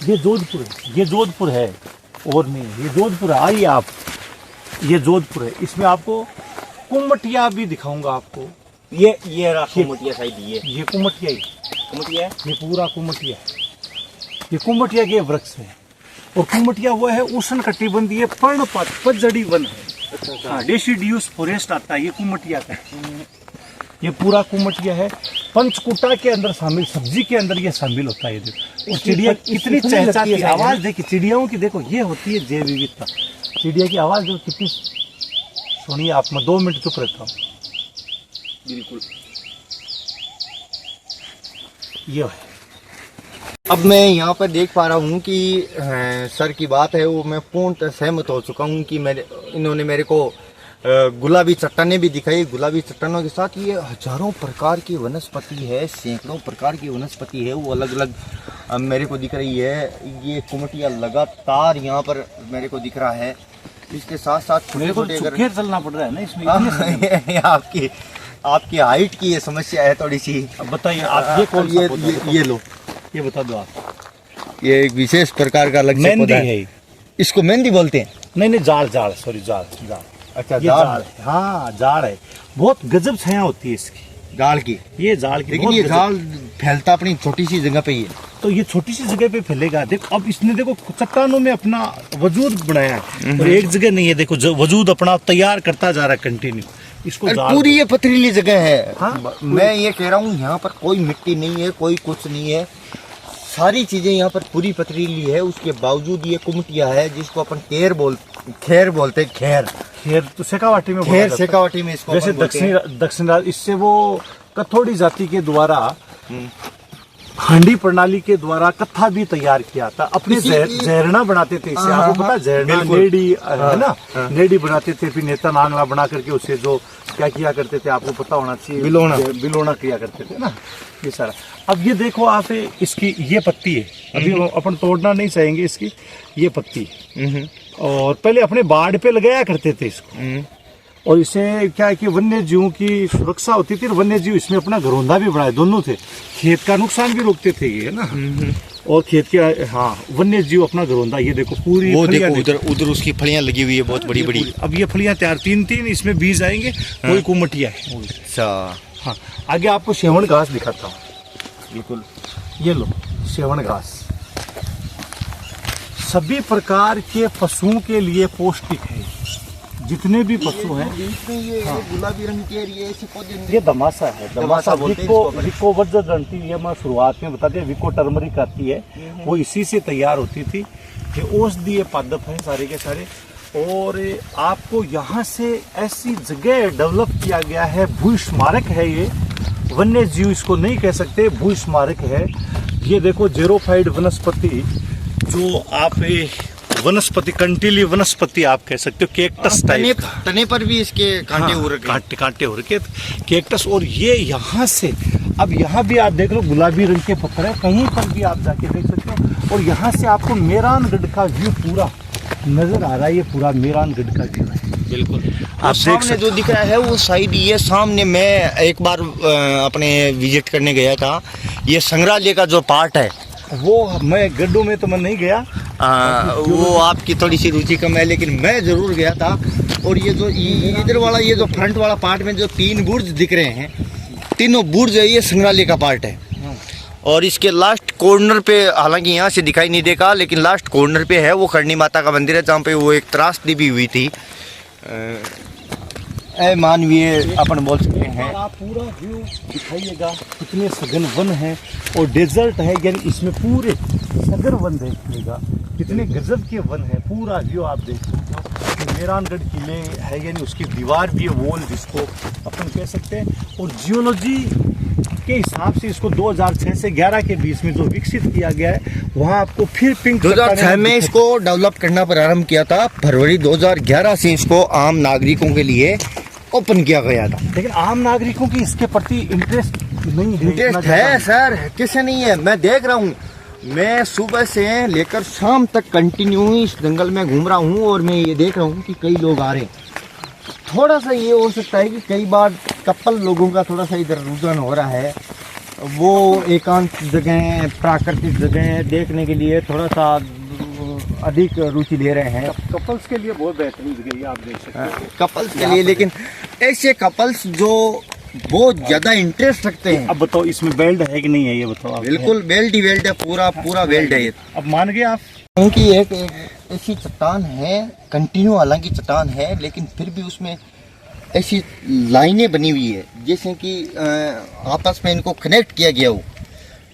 ये जोधपुर है, ये जोधपुर है और नहीं, ये जोधपुर है। आइए आप, ये जोधपुर है। इसमें आपको कुमटिया भी दिखाऊंगा आपको। ये रहा कुमटिया साइड। ये कुमटिया ही, कुमटिया ये पूरा कुमटिया, ये कुमटिया के वृक्ष है। और कुमटिया वो है उष्ण कटिबंधीय पर्णपात पतझड़ी वन है। हाँ, डेसिडियस फॉरेस्ट आता है ये कुमटिया का। ये पूरा कुमटिया है, पंचकुटा के अंदर शामिल, सब्जी के अंदर ये शामिल होता है। ये देखो, और चिड़िया कितनी चहचहाती है, आवाज देखिए चिड़ियाओं की। देखो, ये होती है जैव विविधता। चिड़िया की आवाज जो कितनी सुनिए आप। मैं 2 मिनट चुप रहता हूँ। बिल्कुल। ये है। अब मैं यहाँ पर देख पा रहा हूँ कि सर की बात है वो मैं पूर्ण सहमत हो चुका हूँ कि इन्होंने मेरे को गुलाबी चट्टानें भी दिखाई। गुलाबी चट्टानों के साथ ये हजारों प्रकार की वनस्पति है, सैकड़ों प्रकार की वनस्पति है, वो अलग अलग मेरे को दिख रही है। ये कुमटिया लगातार यहाँ पर मेरे को दिख रहा है। इसके साथ साथ मेरे को चुपके चलना पड़ रहा है ना इसमें। आपकी हाइट की ये समस्या है थोड़ी सी। अब बताइए आप, ये कौन सा पौधा है? ये लो, ये बता दो आप। ये एक विशेष प्रकार का अलग से मेहंदी पौधा है। इसको मेहंदी बोलते हैं। नहीं, जाड़, सॉरी, जाड़। अच्छा, ये जाड़ है। हाँ, जाड़ है। बहुत गजब छाया होती है इसकी, जाड़ की। ये जाड़ की। लेकिन ये जाड़ फैलता अपनी छोटी सी जगह पे ही है। तो ये छोटी सी जगह पे फैलेगा। देखो, अब इसने देखो चट्टानों में अपना वजूद बनाया है और एक जगह नहीं है। देखो, वजूद अपना तैयार करता जा रहा है कंटिन्यू। इसको पूरी ये पथरीली जगह है। हाँ, मैं ये कह रहा हूँ यहाँ पर कोई मिट्टी नहीं है, कोई कुछ नहीं है, सारी चीजें यहाँ पर पूरी पथरीली है। उसके बावजूद ये कुमटिया है जिसको अपन खैर बोलते हैं। खैर तो शेखावाटी में, खैर शेखावाटी में इसको जैसे दक्षिण इससे वो कथोड़ी जाति के द्वारा हांडी प्रणाली के द्वारा कत्था भी तैयार किया था। अपने जहरना बनाते थे इससे। आपको पता है जहरना, नेडी है ना, नेडी बनाते थे। फिर नेता नांगला बना करके उसे जो क्या किया करते थे आपको पता होना चाहिए, बिलोना किया करते थे ना, ये सारा। अब ये देखो आप, इसकी ये पत्ती है, अभी अपन तोड़ना नहीं चाहेंगे इसकी, ये पत्ती। और पहले अपने बाड़ पे लगाया करते थे इसको। और इसे क्या है कि वन्य जीवों की सुरक्षा होती थी, और वन्य जीव इसमें अपना घरौंदा भी बनाए, दोनों थे। खेत का नुकसान भी रोकते थे ये, है ना। और खेत के, हाँ, वन्य जीव अपना घरौंदा। ये देखो पूरी, वो देखो उधर उसकी फलियां लगी हुई है बहुत बड़ी बड़ी। अब ये फलियां तैयार, 3 इसमें बीज आएंगे। कोई कुमटिया है। अच्छा, हाँ, आगे आपको सेवन घास दिखाता हूँ। बिल्कुल। ये लो सेवन घास, सभी प्रकार के पशुओं के लिए पौष्टिक है। जितने भी पशु हैं, बीच में ये गुलाबी रंग के ये ऐसे पौधे, ये दमासा है। दमासा बोलते हैं विको इसको। विको वज्रदंती, ये मैं शुरुआत में बता दिया। विको टर्मरिक आती है, वो इसी से तैयार होती थी। ये औषधीय पादप है सारे के सारे। और आपको यहाँ से ऐसी जगह डेवलप किया गया है, भू स्मारक है ये, वन्य जीव इसको नहीं कह सकते, भू स्मारक है। ये देखो जेरोफाइड वनस्पति, जो आप वनस्पति, कंटीली वनस्पति आप कह सकते हो, केक्टस टाइप का। तने पर भी इसके कांटे हो रखे। कांटे हो रखे केक्टस। और ये यहाँ से, अब यहाँ भी आप देख लो गुलाबी रंग के पत्थर है, कहीं पर भी आप जाके देख सकते हो। और यहाँ से आपको मेरानगढ़ का व्यू पूरा नजर आ रहा है। ये पूरा मेरानगढ़ का व्यू है। बिल्कुल। आप आप देख सामने सकते जो दिख रहा है वो साइड, ये सामने मैं एक बार अपने विजिट करने गया था। ये संग्रहालय का जो पार्ट है, वो मैं गड्ढों में तो मैं नहीं गया, वो आपकी थोड़ी सी रुचि कम है, लेकिन मैं जरूर गया था। और ये जो इधर वाला, ये जो फ्रंट वाला पार्ट में जो 3 बुर्ज दिख रहे हैं, तीनों बुर्ज है, ये संग्रहालय का पार्ट है। और इसके लास्ट कॉर्नर पे, हालांकि यहाँ से दिखाई नहीं देगा, लेकिन लास्ट कॉर्नर पे है वो करणी माता का मंदिर है, जहाँ पे वो एक त्रासदी भी हुई थी। मानवीय अपन बोल सकते हैं। आप पूरा व्यू दिखाइएगा, कितने सघन वन है और डेजर्ट है, यानी इसमें पूरे सगर वन देखिएगा, कितने गजब के वन है। पूरा व्यू आप देख सकते हो। मेरानगढ़ किले है, यानी उसकी दीवार भी है, वॉल जिसको अपन कह सकते हैं। और जियोलॉजी के हिसाब से इसको 2006 से 11 के बीच में जो विकसित किया गया है, वहाँ आपको फिर पिंक 2006 में इसको डेवलप करना प्रारंभ किया था। फरवरी 2011 से इसको आम नागरिकों के लिए ओपन किया गया था। लेकिन आम नागरिकों की इसके प्रति इंटरेस्ट नहीं है। इंटरेस्ट है सर, किसे नहीं है। मैं देख रहा हूँ, मैं सुबह से लेकर शाम तक कंटिन्यू इस जंगल में घूम रहा हूँ, और मैं ये देख रहा हूँ कि कई लोग आ रहे हैं। थोड़ा सा ये हो सकता है कि कई बार कपल लोगों का थोड़ा सा इधर रुझान हो रहा है, वो एकांत जगह, प्राकृतिक जगह देखने के लिए थोड़ा सा अधिक रुचि ले रहे हैं। कपल्स के लिए बहुत बेहतरीन जगह है, आप देख सकते हैं कपल्स के लिए। लेकिन ऐसे कपल्स जो बहुत ज्यादा इंटरेस्ट रखते हैं। अब बताओ इसमें बेल्ट है कि नहीं है, ये बताओ आप। बिल्कुल बेल्ट ही बेल्ट है, पूरा बेल्ट है ये। अब मान गए आप। क्योंकि एक ऐसी चट्टान है, कंटिन्यू हालांकि चट्टान है, लेकिन फिर भी उसमें ऐसी लाइनें बनी हुई है जैसे कि आपस में इनको कनेक्ट किया गया हो।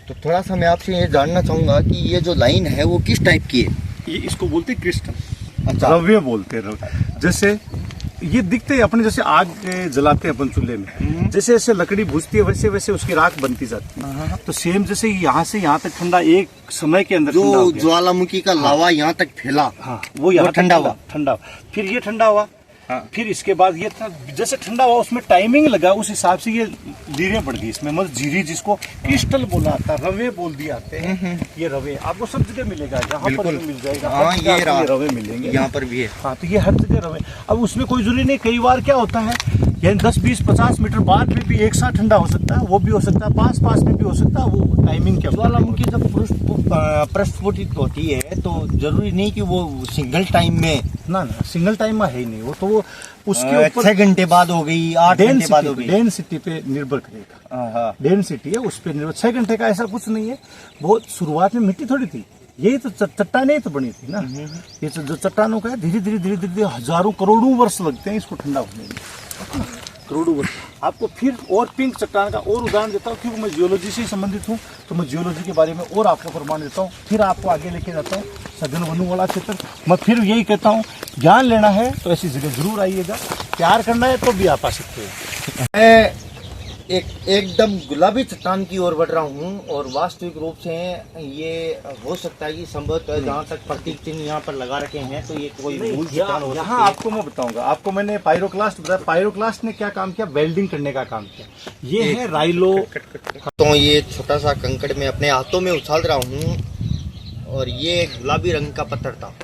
तो थोड़ा सा मैं आपसे ये जानना चाहूँगा कि ये जो लाइन है वो किस टाइप की है? ये इसको बोलते हैं क्रिस्टल, अच्छा। रव्य बोलते हैं। जैसे ये दिखते हैं अपने, जैसे आग जलाते हैं अपन चूल्हे में, जैसे जैसे लकड़ी भुजती है वैसे वैसे उसकी राख बनती जाती है। तो सेम जैसे यहाँ से यहाँ तक ठंडा एक समय के अंदर ठंडा हो जो गया। ज्वालामुखी का लावा यहाँ तक फैला, हाँ, वो यहाँ ठंडा हुआ। ठंडा, फिर ये ठंडा हुआ, फिर इसके बाद ये जैसे ठंडा हुआ, उसमें टाइमिंग लगा, उस हिसाब से ये लीरें बढ़ गई इसमें, मतलब जीरी, जिसको क्रिस्टल बोला आता है, रवे बोल दिए आते हैं। ये रवे आपको सब जगह मिलेगा, यहाँ पर भी मिल जाएगा। हाँ, ये रवे मिलेंगे, यहाँ पर भी है। हाँ, तो ये हर जगह रवे। अब उसमें कोई जरूरी नहीं, कई बार क्या होता है, यानी 10, 20, 50 मीटर बाद में भी एक साथ ठंडा हो सकता है, वो भी हो सकता है, पास में भी हो सकता है, वो टाइमिंग क्या। ज्वालामुखी जब प्रस्फुटित होती है तो जरूरी नहीं कि वो सिंगल टाइम में, ना सिंगल टाइम में है ही नहीं, वो तो वो उसके ऊपर 6 घंटे बाद हो गई, 8 घंटे बाद हो गई। डेंसिटी पे निर्भर करेगा। डेंसिटी है उस पर निर्भर। 6 घंटे का ऐसा कुछ नहीं है। बहुत शुरुआत में मिट्टी थोड़ी थी, यही तो चट्टानें तो बनी थी ना। ये जो चट्टानों का है, धीरे धीरे हजारों करोड़ों वर्ष लगते हैं इसको ठंडा होने में, करोड़ों वर्ष। आपको फिर और पिंक चट्टान का और उदाहरण देता हूँ, क्योंकि मैं जियोलॉजी से संबंधित हूँ, तो मैं जियोलॉजी के बारे में और आपको प्रमाण देता हूँ, फिर आपको आगे लेके जाता हूँ। सघन वनों वाला क्षेत्र, मैं फिर यही कहता हूँ, ज्ञान लेना है तो ऐसी जगह जरूर आइएगा, प्यार करना है तो भी आप आ सकते हैं। मैं एकदम गुलाबी चट्टान की ओर बढ़ रहा हूँ, और वास्तविक रूप से ये हो सकता है कि संभवतः जहाँ तक प्रतीक चिन्ह यहाँ पर लगा रखे हैं, तो ये कोई मूल चट्टान हो यहाँ सकती है। आपको मैं बताऊंगा। आपको मैंने पायरोक्लास्ट बताया, पायरोक्लास्ट ने क्या काम किया, वेल्डिंग करने का काम किया। ये है राइलो। तो ये छोटा सा कंकड़ में अपने हाथों में उछाल रहा हूँ, और ये गुलाबी रंग का पत्थर था,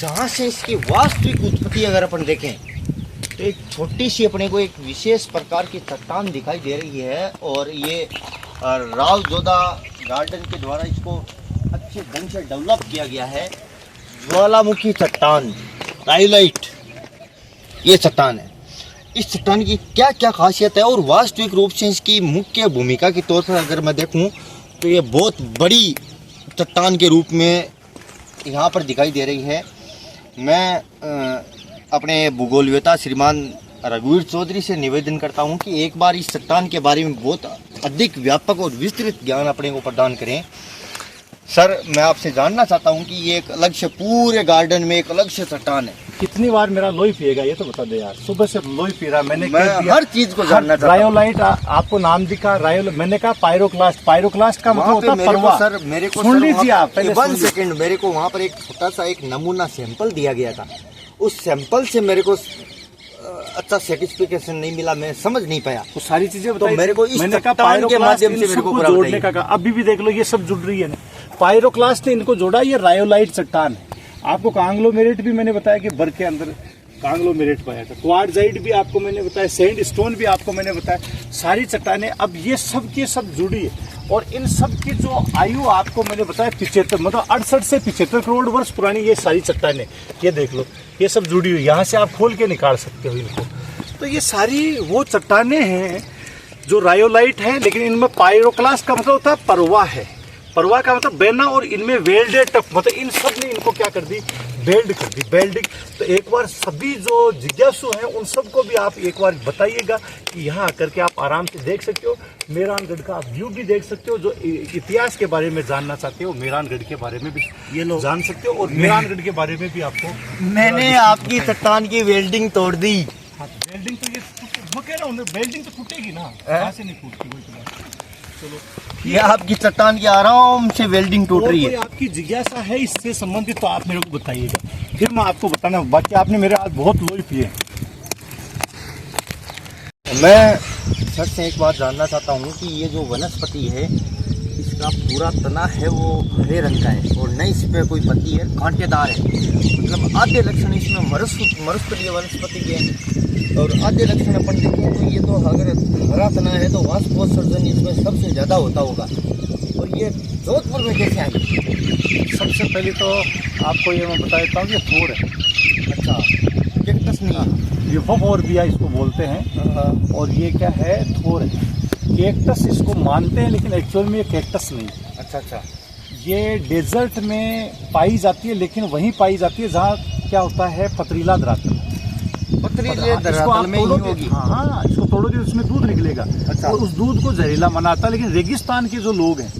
जहाँ से इसकी वास्तविक उत्पत्ति अगर अपन देखें तो एक छोटी सी अपने को एक विशेष प्रकार की चट्टान दिखाई दे रही है। और ये राव जोधा गार्डन के द्वारा इसको अच्छे ढंग से डेवलप किया गया है। ज्वालामुखी चट्टान, राइलाइट, ये चट्टान है। इस चट्टान की क्या क्या खासियत है और वास्तविक रूप से इसकी मुख्य भूमिका के तौर पर अगर मैं देखूं तो ये बहुत बड़ी चट्टान के रूप में यहाँ पर दिखाई दे रही है। मैं अपने भूगोलवेता श्रीमान रघुवीर चौधरी से निवेदन करता हूँ कि एक बार इस चट्टान के बारे में बहुत अधिक व्यापक और विस्तृत ज्ञान अपने को प्रदान करें। सर, मैं आपसे जानना चाहता हूँ कि ये एक अलग से पूरे गार्डन में एक अलग से चट्टान है। कितनी बार मेरा लोही पिएगा ये तो बता दे यार। सुबह से लोही पी रहा मैंने, मैं हर चीज को जानना चाहता हूँ। रायोलाइट आपको नाम दिखा, मैंने कहा पायरोक्लास्ट। पायरोक्लास्ट का मतलब होता है परवा। सर मेरे को सुन लीजिए आप पहले, 1 सेकंड, मेरे को वहाँ पर एक छोटा सा एक नमूना सैंपल दिया गया था। उस सैंपल से मेरे को अच्छा सेटिस्फिकेशन नहीं मिला, मैं समझ नहीं पाया। तो सारी चीजें तो मेरे को इस चट्टान के माध्यम से मेरे को जोड़ने का कहा। अभी भी देख लो ये सब जुड़ रही है ना। पायरोक्लास्ट ने इनको जोड़ा, ये रायोलाइट चट्टान है। आपको कांग्लोमेरेट भी मैंने बताया कि बर के अंदर कांग्लोमेरेट पाया था। क्वार्टजाइट भी आपको मैंने बताया, सैंड स्टोन भी आपको मैंने बताया। सारी चट्टानें अब ये सब के सब जुड़ी है और इन सब की जो आयु आपको मैंने बताया 75 मतलब 68 से 75 करोड़ वर्ष पुरानी ये सारी चट्टानें। ये देख लो ये सब जुड़ी हुई, यहाँ से आप खोल के निकाल सकते हो इनको। तो ये सारी वो चट्टानें हैं जो रायोलाइट है, लेकिन इनमें पायरोक्लास्ट का मतलब होता है परवा है। परवा का मतलब बेना, और इनमें वेल्डेड टफ, मतलब इन सब ने इनको क्या कर दी, बेल्ड कर दी, बेल्डिंग। तो एक बार सभी जो जिज्ञासु हैं उन सबको भी आप एक बार बताइएगा कि यहाँ आकर के आप आराम से देख सकते हो। मेहरानगढ़ का आप व्यू भी देख सकते हो। जो इतिहास के बारे में जानना चाहते हो मेहरानगढ़ के बारे में भी ये लोग जान सकते हो, और मेहरानगढ़ के बारे में भी आपको। मैंने आपकी चट्टान की वेल्डिंग तोड़ दी। वेल्डिंग तो ये मैं कह रहा हूँ, वेल्डिंग तो टूटेगी ना, कहाँ से नहीं टूटती। चलो, ये आपकी चट्टान की आराम से वेल्डिंग टूट रही है। आपकी जिज्ञासा है इससे संबंधित तो आप मेरे को बताइएगा, फिर मैं आपको बताना। बाकी आपने मेरे हाथ बहुत लोही पिए। मैं सर से एक बात जानना चाहता हूँ कि ये जो वनस्पति है इसका पूरा तना है वो हरे रंग का है और न इस पे कोई पत्ती है, कांटेदार है। मतलब आधे लक्षण इसमें मरुस्थलीय वनस्पति के हैं और आधे लक्षण अपन देखें तो ये तो अगर हरा तना है तो वाष्पोत्सर्जन इसमें सबसे ज़्यादा होता होगा। और ये जोधपुर में कैसे आएंगे? सबसे पहले तो आपको ये मैं बता देता हूँ कि थोर है। अच्छा, कैक्टस नहीं है, ये फोरबिया इसको बोलते हैं। और ये क्या है, थोर है। कैक्टस इसको मानते हैं लेकिन एक्चुअल में ये कैक्टस नहीं है। अच्छा अच्छा, ये डेजर्ट में पाई जाती है, लेकिन वहीं पाई जाती है जहाँ क्या होता है, पथरीला धरातल। पथरीले धरातल में ही होगी। हाँ, इसको तोड़ोगे उसमें दूध निकलेगा। अच्छा। और उस दूध को जहरीला मनाता है। लेकिन रेगिस्तान के जो लोग हैं,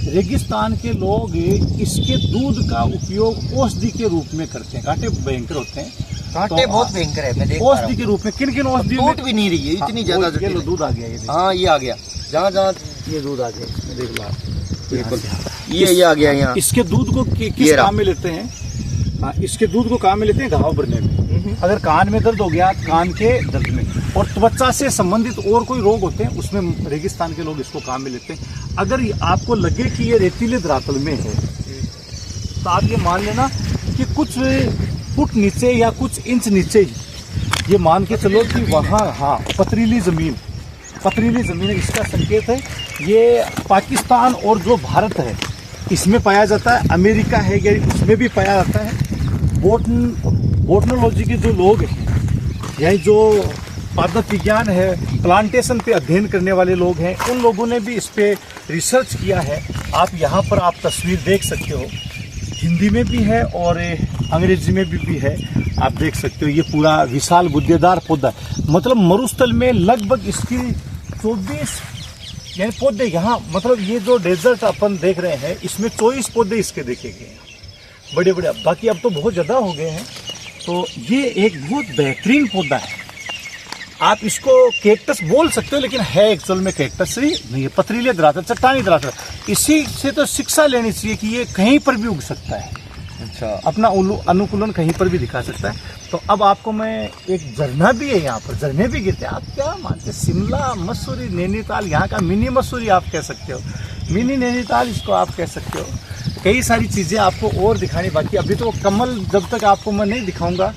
रेगिस्तान के लोग इसके दूध का उपयोग औषधि के रूप में करते हैं। कांटे भयंकर होते हैं, कांटे बहुत भयंकर है, मैं देख पा रहा औषधि के रूप में। किन किन औषधियों हूँ। टूट भी नहीं रही है, इतनी ज्यादा जटिल है। दूध आ गया ये। हाँ, ये आ गया, जहाँ जहाँ ये दूध आ गया, देख लो आप, बिल्कुल ये आ गया यहाँ। इसके दूध को किस काम में लेते हैं? हाँ, इसके दूध को काम में लेते हैं घाव भरने में। अगर कान में दर्द हो गया, कान के दर्द में, और त्वचा से संबंधित और कोई रोग होते हैं उसमें रेगिस्तान के लोग इसको काम में लेते हैं। अगर आपको लगे कि ये रेतीले धरातल में है तो आप ये मान लेना कि कुछ फुट नीचे या कुछ इंच नीचे ही ये मान के चलो कि वहाँ हाँ पथरीली जमीन है। इसका संकेत है ये पाकिस्तान और जो भारत है इसमें पाया जाता है। अमेरिका है या उसमें भी पाया जाता है। बोटनोलॉजी के जो लोग हैं, यही जो पादप विज्ञान है, प्लांटेशन पे अध्ययन करने वाले लोग हैं, उन लोगों ने भी इस पे रिसर्च किया है। आप यहाँ पर आप तस्वीर देख सकते हो, हिंदी में भी है और अंग्रेजी में भी है, आप देख सकते हो। ये पूरा विशाल गुद्देदार पौधा, मतलब मरुस्थल में लगभग इसकी 24 यानी पौधे यहाँ, मतलब ये जो डेजर्ट अपन देख रहे हैं इसमें 24 पौधे इसके देखे गए हैं, बड़े बड़े। बाकी अब तो बहुत ज़्यादा हो गए हैं। तो ये एक बहुत बेहतरीन पौधा है। आप इसको कैक्टस बोल सकते हो, लेकिन है एक्चुअल में कैक्टस ही नहीं है, पथरीले धरातल, चट्टानी धरातल। इसी से तो शिक्षा लेनी चाहिए कि ये कहीं पर भी उग सकता है। अच्छा, अपना अनुकूलन कहीं पर भी दिखा सकता है। तो अब आपको मैं एक झरना भी है यहाँ पर, झरने भी गिरते हैं। आप क्या मानते, शिमला, मसूरी, नैनीताल, यहाँ का मिनी मसूरी आप कह सकते हो, मिनी नैनीताल इसको आप कह सकते हो। कई सारी चीज़ें आपको और दिखानी बाकी। अभी तो कमल जब तक आपको मैं नहीं दिखाऊंगा,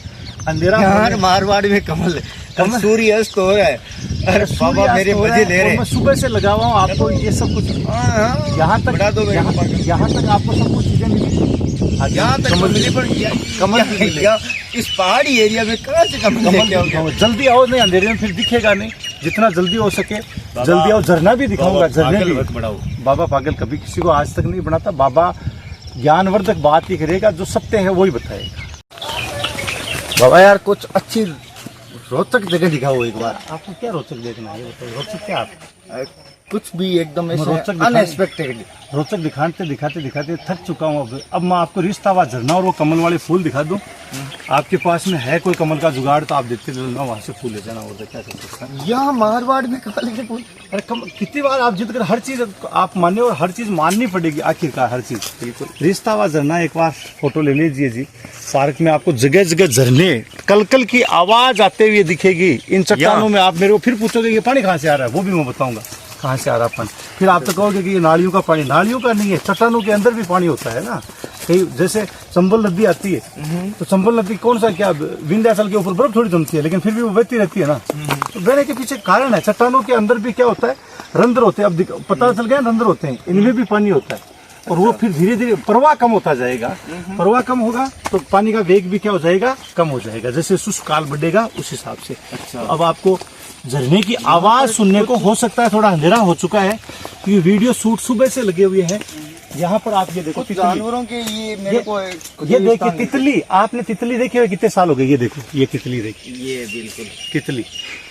अंधेरा यार मारवाड़ में कमल सूर्यास्त हो रहा है। अरे बाबा मेरे मजे ले रहे। मैं सुबह से लगा हुआ हूँ आपको ये सब कुछ यहाँ तक, यहाँ तक आपको सब कुछ चीज़ें मिली। यहाँ तक कमल मिली, पर कमल भी मिले। इस पहाड़ी एरिया में कहाँ से कमल लेके आओगे? जल्दी आओ, नहीं अंधेरे में फिर दिखेगा नहीं, जितना जल्दी हो सके जल्दी आओ। झरना भी दिखाऊंगा, झरने भी। बढ़ाओ। बाबा पागल कभी किसी को आज तक नहीं बनाता। बाबा ज्ञानवर्धक बात ही करेगा, जो सत्य है वही बताएगा। बाबा यार कुछ अच्छी रोचक जगह दिखाओ एक बार। आपको क्या रोचक देखना है, बताइए। रोचक क्या आप कुछ भी एकदम रोचक ऐसे दिखाएं। अनएक्सपेक्टेड। रोचक दिखाते दिखाते थक चुका हूँ। अब मैं आपको रिश्ता हुआ झरना और वो कमल वाले फूल दिखा दूं। आपके पास में है कोई कमल का जुगाड़ तो आप देखते चलना, वहाँ से फूल ले जाना। और क्या कर सकते हैं यहाँ मारवाड़ में कमल के फूल? अरे कितनी बार आप जिद कर, हर चीज आप माने और हर चीज माननी पड़ेगी आखिरकार, हर चीज। बिल्कुल। रिश्ता हुआ झरना एक बार फोटो ले लीजिए जी। पार्क में आपको जगह जगह झरने, कलकल की आवाज आते हुए दिखेगी। इन चट्टानों में आप मेरे को फिर पूछोगे ये पानी कहाँ से आ रहा है, वो भी मैं बताऊंगा कहाँ से आ रहा पानी। फिर आप तो कहोगे कि ये नालियों का पानी, नालियों का नहीं है, चट्टानों के अंदर भी पानी होता है ना। कहीं जैसे चंबल नदी आती है, तो चंबल नदी कौन सा, क्या विंध्याचल के ऊपर बर्फ थोड़ी जमती है, लेकिन फिर भी वो बहती रहती है ना। तो बहने के पीछे कारण है, चट्टानों के अंदर भी क्या होता है, रंध्र होते हैं। अब पता चल गया रंध्र होते हैं, इनमें भी पानी होता है। और वो फिर धीरे धीरे प्रवाह कम होता जाएगा। प्रवाह कम होगा तो पानी का वेग भी क्या हो जाएगा, कम हो जाएगा। जैसे शुष्क काल बढ़ेगा उस हिसाब से। अब आपको झरने की आवाज सुनने को हो सकता है थोड़ा अंधेरा हो चुका है, क्योंकि वीडियो शूट सुबह से लगे हुए हैं। यहाँ पर आप ये देखो जानवरों के ये मेरे को ये देखिए तितली। आपने तितली देखी है? कितने साल हो गए? ये देखो, ये तितली देखी, ये बिल्कुल तितली।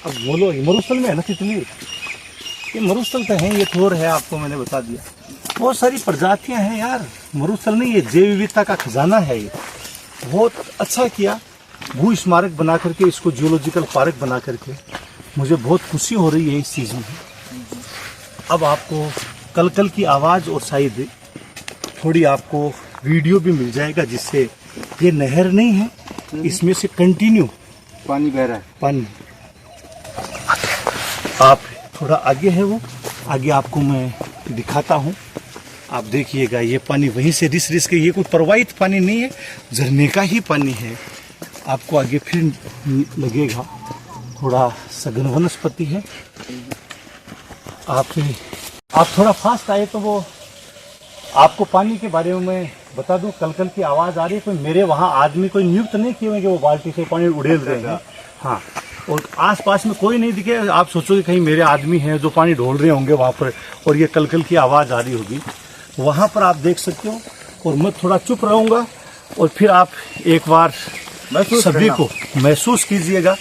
अब बोलो मरुस्थल में है ना तितली, ये मरुस्थल तो है, ये थोर है, आपको मैंने बता दिया। बहुत सारी प्रजातियां हैं यार, मरुस्थल नहीं, ये जैव विविधता का खजाना है। ये बहुत अच्छा किया भू स्मारक बना करके, इसको जियोलॉजिकल पार्क बना करके। मुझे बहुत खुशी हो रही है इस चीज़ में। अब आपको कलकल की आवाज़ और शायद थोड़ी आपको वीडियो भी मिल जाएगा, जिससे ये नहर नहीं है, इसमें से कंटिन्यू पानी बह रहा है। पानी आप थोड़ा आगे है, वो आगे आपको मैं दिखाता हूँ। आप देखिएगा ये पानी वहीं से रिस रिस के, ये कोई प्रवाहित पानी नहीं है, झरने का ही पानी है। आपको आगे फिर लगेगा थोड़ा सघन वनस्पति है। आप थोड़ा फास्ट आए तो वो आपको पानी के बारे में मैं बता दूं। कलकल की आवाज़ आ रही है, कोई मेरे वहाँ आदमी कोई नियुक्त नहीं किए हुए कि वो बाल्टी से पानी उड़ेल रहे हैं। हाँ, और आसपास में कोई नहीं दिखे। आप सोचोगे कहीं मेरे आदमी हैं जो पानी ढोल रहे होंगे वहाँ पर, और ये कलकल की आवाज़ आ रही होगी। वहाँ पर आप देख सकते हो। और मैं थोड़ा चुप रहूँगा, और फिर आप एक बार सभी को महसूस कीजिएगा।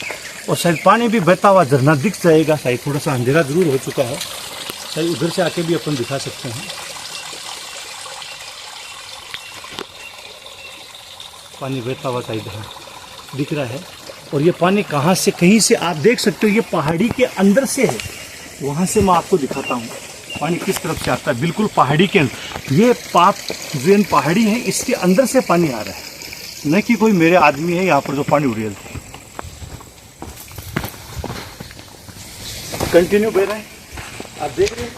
और शायद पानी भी बहता हुआ झरना दिख जाएगा। शायद थोड़ा सा अंधेरा जरूर हो चुका है, शायद उधर से आके भी अपन दिखा सकते हैं। पानी बहता हुआ शायद दिख रहा है। और ये पानी कहाँ से, कहीं से आप देख सकते हो, ये पहाड़ी के अंदर से है। वहाँ से मैं आपको दिखाता हूँ पानी किस तरफ से आता है। बिल्कुल पहाड़ी के अंदर, ये पापवेन पहाड़ी है, इसके अंदर से पानी आ रहा है, न कि कोई मेरे आदमी है यहाँ पर जो पानी उड़ेलते हैं। कंटिन्यू बह रहा है, आप देख रहे हैं,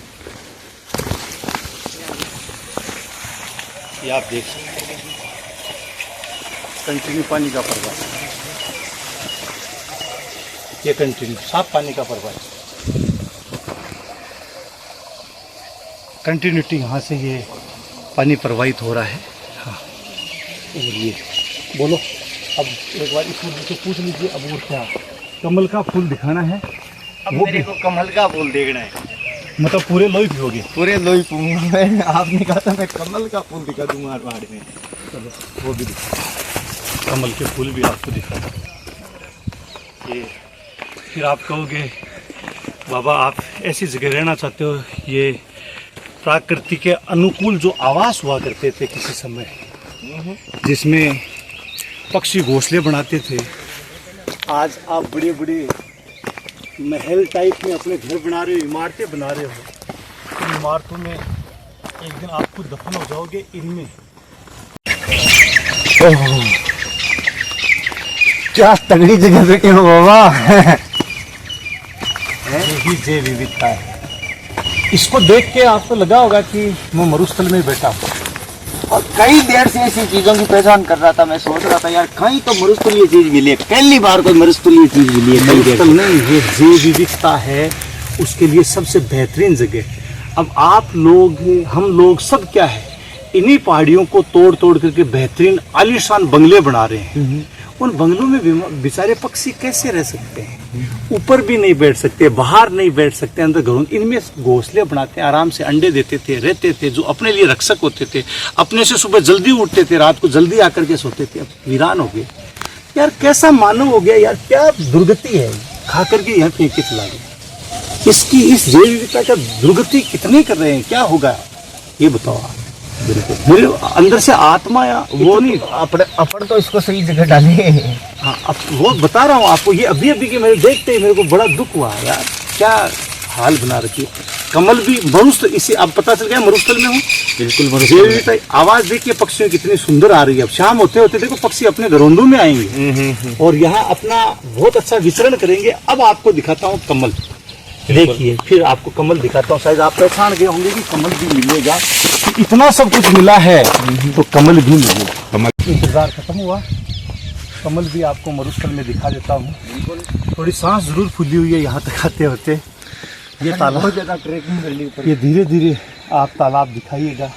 ये आप देख सकते हैं कंटिन्यू पानी का प्रवाह। ये कंटिन्यू साफ पानी का प्रवाह, कंटिन्यूटी यहाँ से ये पानी प्रवाहित हो रहा है। हाँ, और ये बोलो अब एक बार इस मुद्दे से पूछ लीजिए। अब और क्या कमल का फूल दिखाना है? अब मेरे को कमल का फूल देखना है। मतलब पूरे लोई पियोगे? पूरे लोई पीऊंगा मैं। आपने कहा था मैं कमल का फूल दिखा दूंगा मारवाड़ में। चलो वो भी दिखा, कमल के फूल भी आपको दिखा। ये फिर आप कहोगे बाबा आप ऐसी जगह रहना चाहते हो, ये प्रकृति के अनुकूल जो आवास हुआ करते थे किसी समय, जिसमें पक्षी घोंसले बनाते थे। आज आप बड़े बड़े महल टाइप में अपने घर बना रहे हो, इमारतें बना रहे हो। इन इमारतों में एक दिन आप खुद दफन हो जाओगे इनमें। क्या तगड़ी जगह बैठे हो बाबा। यही जैव विविधता है। इसको देख के आपको लगा होगा कि मैं मरुस्थल में बैठा हूँ। और कई देर से ऐसी चीजों की पहचान कर रहा था। मैं सोच रहा था यार कहीं तो मरुस्थलीय चीज मिली है, पहली बार कोई मरुस्थलीय चीज मिली है। मरुस्थल नहीं, ये जैव विविधता है, उसके लिए सबसे बेहतरीन जगह। अब आप लोग, हम लोग सब क्या है, इन्हीं पहाड़ियों को तोड़ तोड़ करके बेहतरीन आलीशान बंगले बना रहे हैं। उन बंगलों में बेचारे पक्षी कैसे रह सकते हैं? ऊपर भी नहीं बैठ सकते, बाहर नहीं बैठ सकते, अंदर घरों इनमें घोंसले बनाते हैं, आराम से अंडे देते थे, रहते थे, जो अपने लिए रक्षक होते थे, अपने से सुबह जल्दी उठते थे, रात को जल्दी आकर के सोते थे, अब वीरान हो गए। यार कैसा मानव हो गया यार, क्या दुर्गति है, खा करके यहाँ फेंक के चला गया। इसकी इस जैव विविधता का दुर्गति कितने कर रहे हैं, क्या होगा ये बताओ आप। बिल्कुल मेरे अंदर से आत्मा या वो नहीं, अपन तो इसको सही जगह डाले। हाँ अब वो बता रहा हूँ आपको, ये अभी अभी के मेरे देखते ही मेरे को बड़ा दुख हुआ यार, क्या हाल बना रखी है। कमल भी मरुस्थल, इसे अब पता चल गया मरुस्थल में हूँ। बिल्कुल आवाज देखिए पक्षियों की कितनी सुंदर आ रही है। अब शाम होते होते देखो पक्षी अपने घरोंदों में आएंगे और यहाँ अपना बहुत अच्छा विचरण करेंगे। अब आपको दिखाता हूँ कमल, देखिए फिर आपको कमल दिखाता हूँ। शायद आप पहचान गए होंगे कि कमल भी मिलेगा, इतना सब कुछ मिला है तो कमल भी मिलेगा। इंतजार खत्म हुआ, कमल भी आपको मरुस्थल में दिखा देता हूँ। थोड़ी सांस जरूर फूली हुई है यहाँ तक आते होते। ये तालाब बहुत ज्यादा ट्रेकिंग कर ली, ये धीरे धीरे आप तालाब दिखाइएगा।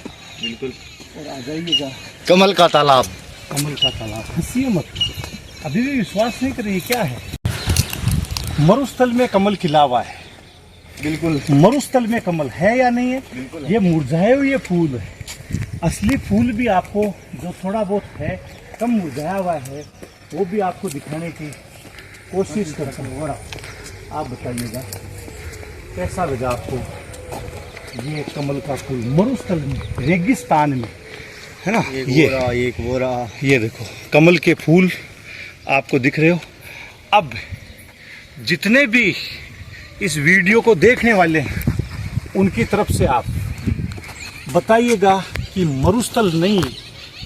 बिल्कुल और आ जाइएगा। कमल का तालाब, कमल का तालाब। हंसिए मत, अभी भी विश्वास नहीं कर रही क्या है। मरुस्थल में कमल खिला हुआ है। बिल्कुल मरुस्थल में कमल है या नहीं है? बिल्कुल। ये मुरझाए हुए फूल है। असली फूल भी आपको जो थोड़ा बहुत है कम मुरझाया हुआ है वो भी आपको दिखाने की कोशिश करता हूँ। आप बताइएगा कैसा लगा आपको ये कमल का फूल मरुस्थल में, रेगिस्तान में, है ना। एक बोरा ये देखो कमल के फूल आपको दिख रहे हो। अब जितने भी इस वीडियो को देखने वाले हैं उनकी तरफ से आप बताइएगा कि मरुस्थल नहीं,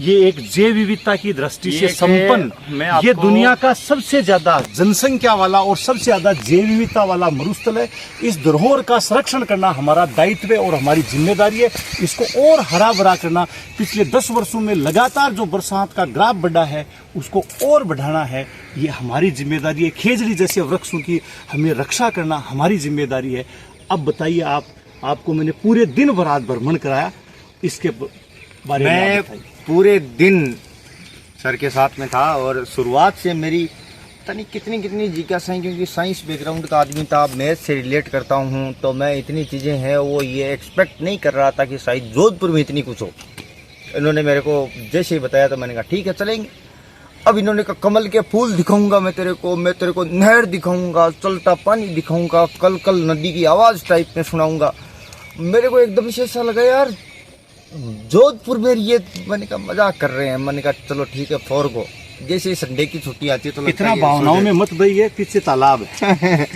ये एक जैव विविधता की दृष्टि से संपन्न, ये दुनिया का सबसे ज्यादा जनसंख्या वाला और सबसे ज्यादा जैव विविधता वाला मरुस्थल है। इस धरोहर का संरक्षण करना हमारा दायित्व है और हमारी जिम्मेदारी है। इसको और हरा भरा करना, पिछले 10 वर्षों में लगातार जो बरसात का ग्राफ बढ़ा है उसको और बढ़ाना है, ये हमारी जिम्मेदारी है। खेजड़ी जैसे वृक्षों की हमें रक्षा करना हमारी जिम्मेदारी है। अब बताइए आपको मैंने पूरे दिन रात भ्रमण कराया, इसके बारे में बताइए। पूरे दिन सर के साथ में था और शुरुआत से मेरी पता नहीं कितनी जिज्ञासा है, क्योंकि साइंस बैकग्राउंड का आदमी था, मैथ से रिलेट करता हूँ, तो मैं इतनी चीज़ें हैं वो ये एक्सपेक्ट नहीं कर रहा था कि शायद जोधपुर में इतनी कुछ हो। इन्होंने मेरे को जैसे ही बताया तो मैंने कहा ठीक है चलेंगे। अब इन्होंने कहा कमल के फूल दिखाऊंगा मैं तेरे को नहर दिखाऊंगा, चलता पानी दिखाऊंगा, कल नदी की आवाज़ टाइप में सुनाऊंगा। मेरे को एकदम से ऐसा लगा यार जोधपुर में ये, मैंने कहा मजाक कर रहे हैं। मैंने कहा चलो ठीक है फोर को, जैसे संडे की छुट्टी आती है तो इतना भावनाओं में मत बहिए, पीछे तालाब है।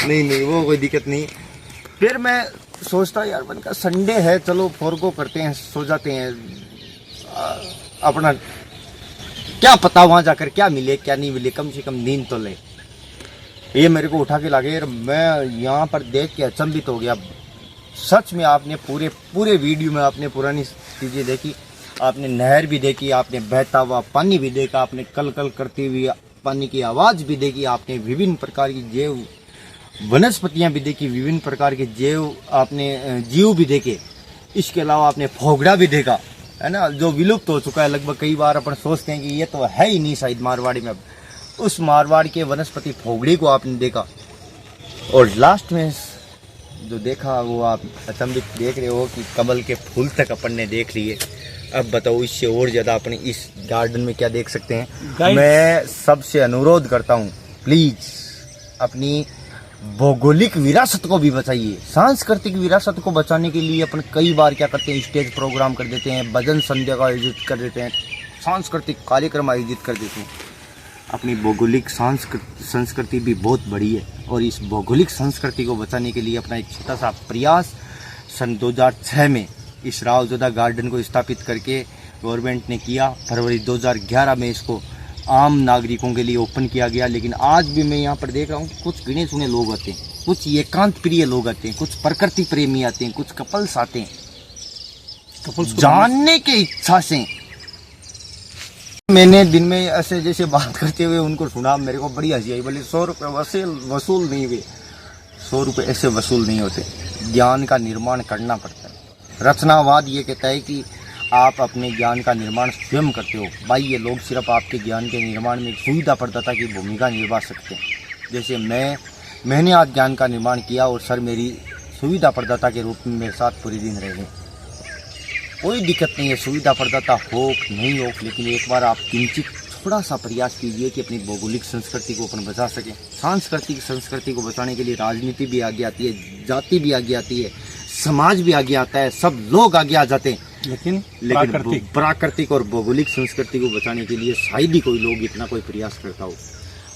नहीं वो कोई दिक्कत नहीं। फिर मैं सोचता यार, मैंने कहा संडे है चलो फोर को करते हैं, सो जाते हैं, अपना क्या पता वहाँ जाकर क्या मिले क्या नहीं मिले, कम से कम नींद तो ले। ये मेरे को उठा के लागे, मैं यहाँ पर देख के अचंभित हो गया। सच में आपने पूरे वीडियो में आपने पुरानी चीज़ें देखी, आपने नहर भी देखी, आपने बहता हुआ पानी भी देखा, आपने कल करती हुई पानी की आवाज़ भी देखी, आपने विभिन्न प्रकार की जैव वनस्पतियाँ भी देखी, विभिन्न प्रकार के जैव आपने जीव भी देखे। इसके अलावा आपने फोगड़ा भी देखा, है ना, जो विलुप्त हो चुका है लगभग। कई बार अपन सोचते हैं कि ये तो है ही नहीं शायद मारवाड़ी में, उस मारवाड़ के वनस्पति फोगड़ी को आपने देखा। और लास्ट में जो देखा वो आप अचंभित देख रहे हो कि कमल के फूल तक अपन ने देख लिए। अब बताओ इससे और ज़्यादा अपन इस गार्डन में क्या देख सकते हैं। मैं सबसे अनुरोध करता हूँ प्लीज़ अपनी भौगोलिक विरासत को भी बचाइए। सांस्कृतिक विरासत को बचाने के लिए अपन कई बार क्या करते हैं, स्टेज प्रोग्राम कर देते हैं, भजन संध्या का आयोजित कर देते हैं, सांस्कृतिक कार्यक्रम आयोजित कर देते हैं। अपनी भौगोलिक संस्कृति भी बहुत बड़ी है और इस भौगोलिक संस्कृति को बचाने के लिए अपना एक छोटा सा प्रयास सन 2006 में इस रावजोधा गार्डन को स्थापित करके गवर्नमेंट ने किया। फरवरी 2011 में इसको आम नागरिकों के लिए ओपन किया गया। लेकिन आज भी मैं यहाँ पर देख रहा हूँ कि कुछ गिने चुने लोग आते हैं, कुछ एकांत प्रिय लोग आते हैं, कुछ प्रकृति प्रेमी आते हैं, कुछ कपल्स आते हैं, कपल्स जानने की इच्छा से। मैंने दिन में ऐसे जैसे बात करते हुए उनको सुना, मेरे को बड़ी हंसी आई। बोले 100 रुपये वसूल नहीं हुए, 100 रुपये ऐसे वसूल नहीं होते, ज्ञान का निर्माण करना पड़ता है। रचनावाद ये कहता है कि आप अपने ज्ञान का निर्माण स्वयं करते हो। भाई ये लोग सिर्फ आपके ज्ञान के निर्माण में एक सुविधा प्रदाता की भूमिका निभा सकते हैं। जैसे मैंने आज ज्ञान का निर्माण किया और सर मेरी सुविधा प्रदाता के रूप में मेरे साथ पूरे दिन रहे। कोई दिक्कत नहीं है, सुविधा प्रदाता हो नहीं हो, लेकिन एक बार आप किंचित थोड़ा सा प्रयास कीजिए कि अपनी भौगोलिक संस्कृति को अपन बचा सकें। सांस्कृतिक संस्कृति को बचाने के लिए राजनीति भी आगे आती है, जाति भी आगे आती है, समाज भी आगे आता है, सब लोग आगे आ जाते हैं, लेकिन प्राकृतिक और भौगोलिक संस्कृति को बचाने के लिए शायद ही कोई लोग इतना कोई प्रयास करता हो।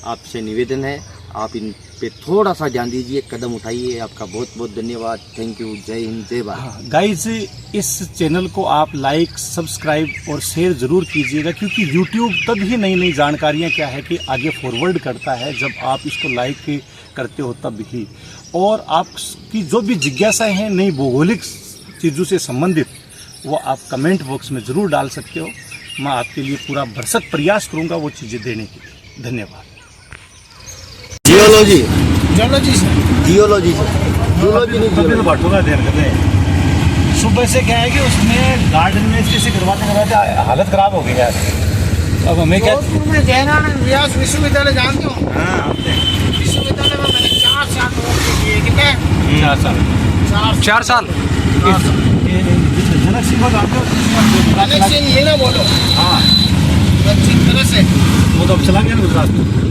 आपसे निवेदन है, आप इन पे थोड़ा सा ध्यान दीजिए, कदम उठाइए। आपका बहुत बहुत धन्यवाद। Thank you. जय हिंद, जय भारत। गाइज, इस चैनल को आप लाइक, सब्सक्राइब और शेयर जरूर कीजिएगा, क्योंकि यूट्यूब तभी नई नई जानकारियाँ क्या है कि आगे फॉरवर्ड करता है जब आप इसको लाइक करते हो तब ही। और आपकी जो भी जिज्ञासाएं हैं नई भौगोलिक चीज़ों से संबंधित, वो आप कमेंट बॉक्स में ज़रूर डाल सकते हो। मैं आपके लिए पूरा भरसक प्रयास करूँगा वो चीज़ें देने के लिए। धन्यवाद। जियोलॉजी जियोलॉजी से जियोलॉजी नहीं बांटूंगा ध्यान करते हैं। सुबह से क्या है कि उसमें गार्डन में जैसे करवाते करवाते हालत खराब हो गई यार। अब हमें क्या जयनारायण व्यास विश्वविद्यालय जानते हो? हाँ, विश्वविद्यालय में मैंने 4 साल नौकरी की है। कितने? 4 साल जनक सिंह को जानते हो? जनक सिंह ये ना बोलो। हाँ, जनक सिंह तरह से वो तो अब चला गया ना गुजरात।